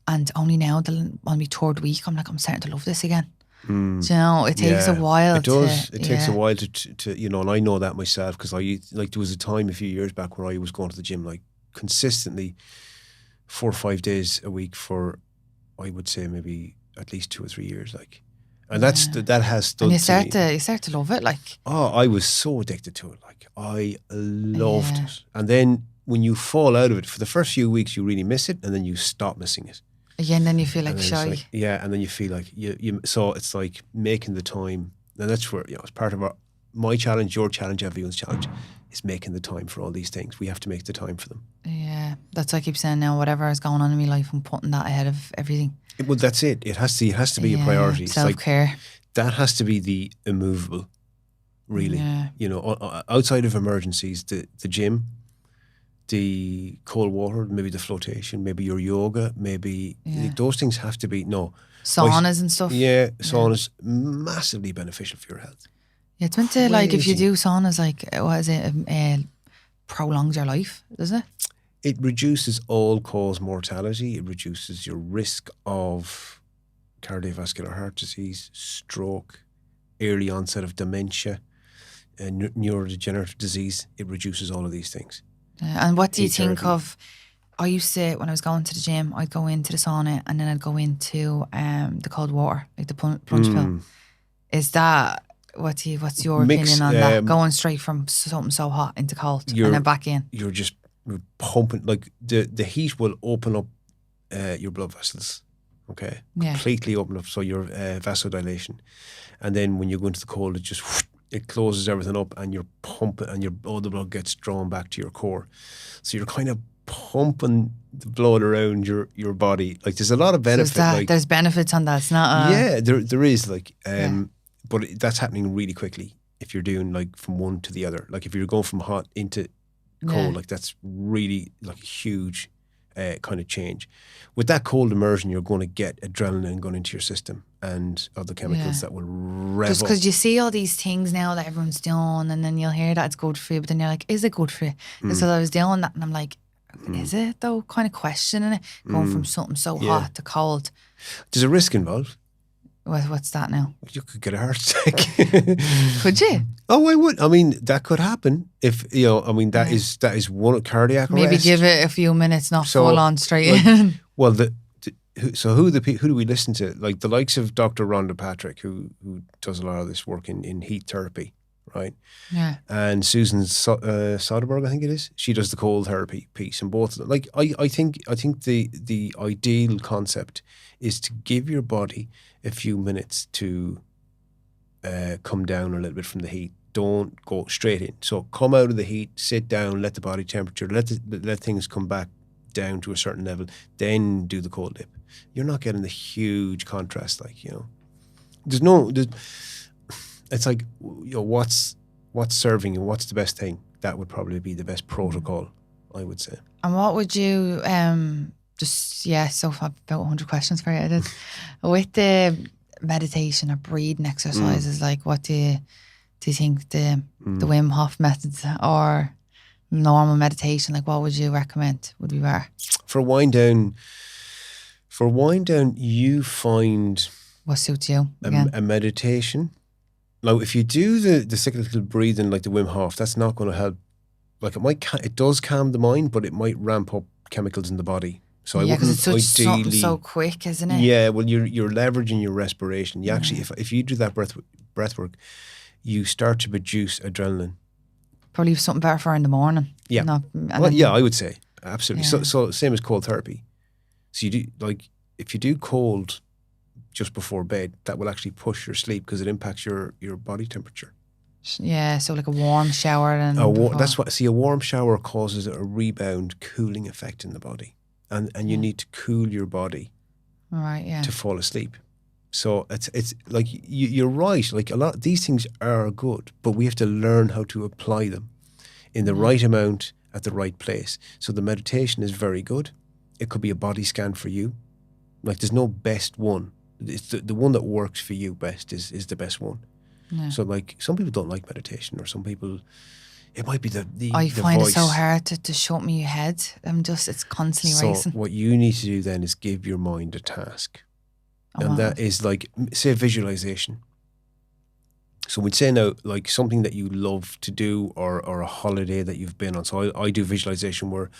And only now, on my third week, I'm like, I'm starting to love this again. Do you know, it takes a while. It does. It takes a while to you know, and I know that myself because there was a time a few years back where I was going to the gym like consistently 4 or 5 days a week for, I would say, maybe at least 2 or 3 years, like. And that has stood. And you start to love it, like. Oh, I was so addicted to it. Like, I loved it. And then when you fall out of it, for the first few weeks, you really miss it, and then you stop missing it. Yeah, and then you feel like shy. Like, and then you feel like you. So it's like making the time, and that's where, you know, it's part of my challenge, your challenge, everyone's challenge, is making the time for all these things. We have to make the time for them. Yeah, that's what I keep saying now. Whatever is going on in my life, I'm putting that ahead of everything. Well, that's it. It has to be a priority. Self-care. Like, that has to be the immovable, really. Yeah. You know, outside of emergencies, the gym, the cold water, maybe the flotation, maybe your yoga, maybe those things have to be, saunas and stuff. Yeah, saunas, massively beneficial for your health. Yeah, it's meant to, like, if you do saunas, like, what is it, prolongs your life, does it? It reduces all-cause mortality. It reduces your risk of cardiovascular heart disease, stroke, early onset of dementia, and neurodegenerative disease. It reduces all of these things. And what do you think of? I used to, when I was going to the gym, I'd go into the sauna and then I'd go into the cold water, like the plunge pool. Is that, what's your opinion on that? Going straight from something so hot into cold and then back in. You're just pumping, like the heat will open up your blood vessels. Okay, completely open up, so your vasodilation, and then when you go into the cold, it closes everything up, and you're pumping, and all the blood gets drawn back to your core. So you're kind of pumping the blood around your body. Like, there's a lot of benefit. So there's benefits on that. It's not. There is, like, but that's happening really quickly if you're doing, like, from one to the other. Like, if you're going from hot into cold, like, that's really, like, a huge kind of change. With that cold immersion, you're going to get adrenaline going into your system and other chemicals that will rev just because you see all these things now that everyone's doing, and then you'll hear that it's good for you, but then you're like, is it good for you? So I was doing that, and I'm like, is it though? Kind of questioning it, going from something so hot to cold. There's a risk involved. What's that now? You could get a heart attack. Could you? Oh, I would. I mean, that could happen if, you know, I mean, that is one cardiac arrest. Maybe give it a few minutes, not full on straight in. Well, who do we listen to? Like the likes of Dr. Rhonda Patrick, who does a lot of this work in heat therapy, right? Yeah. And Susan Soderbergh, I think it is. She does the cold therapy piece, and both of them. Like, I think the ideal concept is to give your body a few minutes to come down a little bit from the heat. Don't go straight in. So come out of the heat, sit down, let the body temperature, let things come back down to a certain level, then do the cold dip. You're not getting the huge contrast, like, you know. It's like, you know, what's serving and what's the best thing? That would probably be the best protocol, I would say. And what would you so about 100 questions for you. I did. With the meditation or breathing exercises, like, what do you think the Wim Hof methods or normal meditation, like, what would you recommend would be better? For wind down, you find what suits you a meditation. Now, if you do the cyclical breathing like the Wim Hof, that's not going to help. Like, it does calm the mind, but it might ramp up chemicals in the body. So I wouldn't ideally. So quick, isn't it? Yeah, well, you're leveraging your respiration. You actually, if you do that breath work, you start to produce adrenaline. Probably something better for in the morning. Yeah. I would say absolutely. Yeah. So same as cold therapy. So you do, like, if you do cold just before bed, that will actually push your sleep because it impacts your body temperature. Yeah, so like a warm shower and that's what. See, a warm shower causes a rebound cooling effect in the body, and you need to cool your body, right? Yeah, to fall asleep. So it's like you're right. Like a lot, these things are good, but we have to learn how to apply them in the right amount at the right place. So the meditation is very good. It could be a body scan for you. Like there's no best one. It's the one that works for you best is the best one. Yeah. So like some people don't like meditation, or some people, it might be the I find voice. it so hard to shut my head. It's constantly racing. So what you need to do then is give your mind a task. And that is like, say, visualization. So we'd say now, like something that you love to do, or a holiday that you've been on. So I do visualization where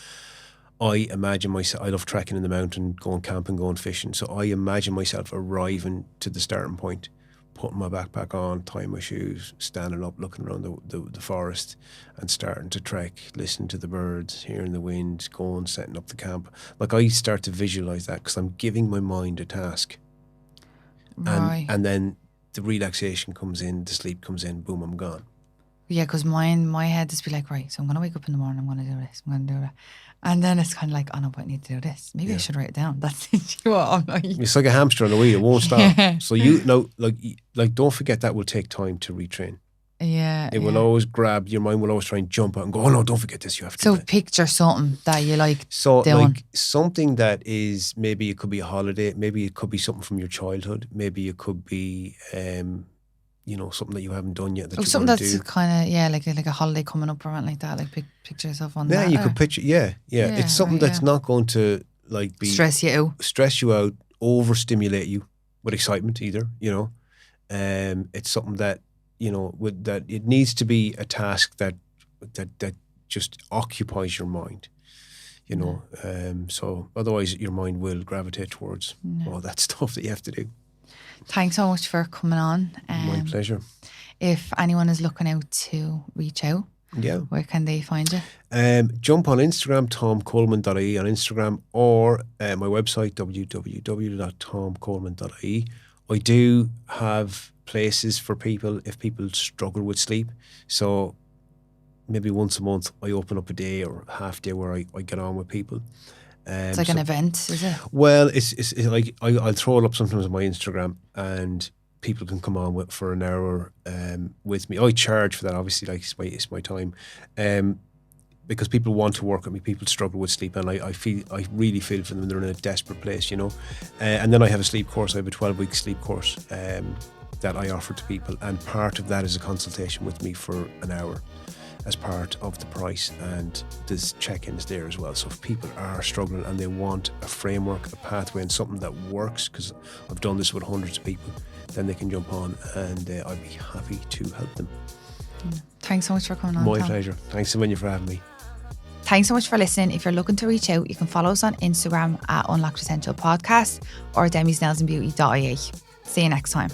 I imagine myself, I love trekking in the mountain, going camping, going fishing. So I imagine myself arriving to the starting point, putting my backpack on, tying my shoes, standing up, looking around the forest and starting to trek, listening to the birds, hearing the wind, going, setting up the camp. Like I start to visualize that because I'm giving my mind a task. Right. And then the relaxation comes in, the sleep comes in, boom, I'm gone. Yeah, because my head is be like, right, so I'm going to wake up in the morning, I'm going to do this, I'm going to do that. And then it's kind of like, oh no, but I need to do this. Maybe I should write it down. That's what I'm like. It's like a hamster on a wheel, it won't stop. So you know, like don't forget that will take time to retrain. Yeah. It will always grab, your mind will always try and jump out and go, oh no, don't forget this, you have to do that. Picture something that you like So doing. like something that is, maybe it could be a holiday, maybe it could be something from your childhood, maybe it could be something that you haven't done yet that you something want to that's do. kind of like a holiday coming up or anything like that, like picture yourself on that. Yeah, you could picture, it's something that's not going to like be stress you out, overstimulate you with excitement either, it's something that that it needs to be a task that just occupies your mind, so otherwise your mind will gravitate towards all that stuff that you have to do. Thanks so much for coming on. My pleasure. If anyone is looking out to reach out, where can they find you? Jump on Instagram, tomcoleman.ie on Instagram, or my website, www.tomcoleman.ie. I do have places for people if people struggle with sleep. So maybe once a month I open up a day or half day where I get on with people. It's like an event, is it? Well, it's like I'll throw it up sometimes on my Instagram and people can come on for an hour with me. I charge for that, obviously, like it's my time. Because people want to work with me, people struggle with sleep, and I really feel for them. They're in a desperate place, and then I have a sleep course. I have a 12-week sleep course that I offer to people, and part of that is a consultation with me for an hour as part of the price, and there's check-ins there as well. So if people are struggling and they want a framework, a pathway, and something that works, because I've done this with hundreds of people, then they can jump on, and I'd be happy to help them. Thanks so much for coming on. My pleasure. Thanks a million for having me. Thanks so much for listening. If you're looking to reach out, you can follow us on Instagram at Unlocked Potential Podcast or demi'snailsandbeauty.ie. See you next time.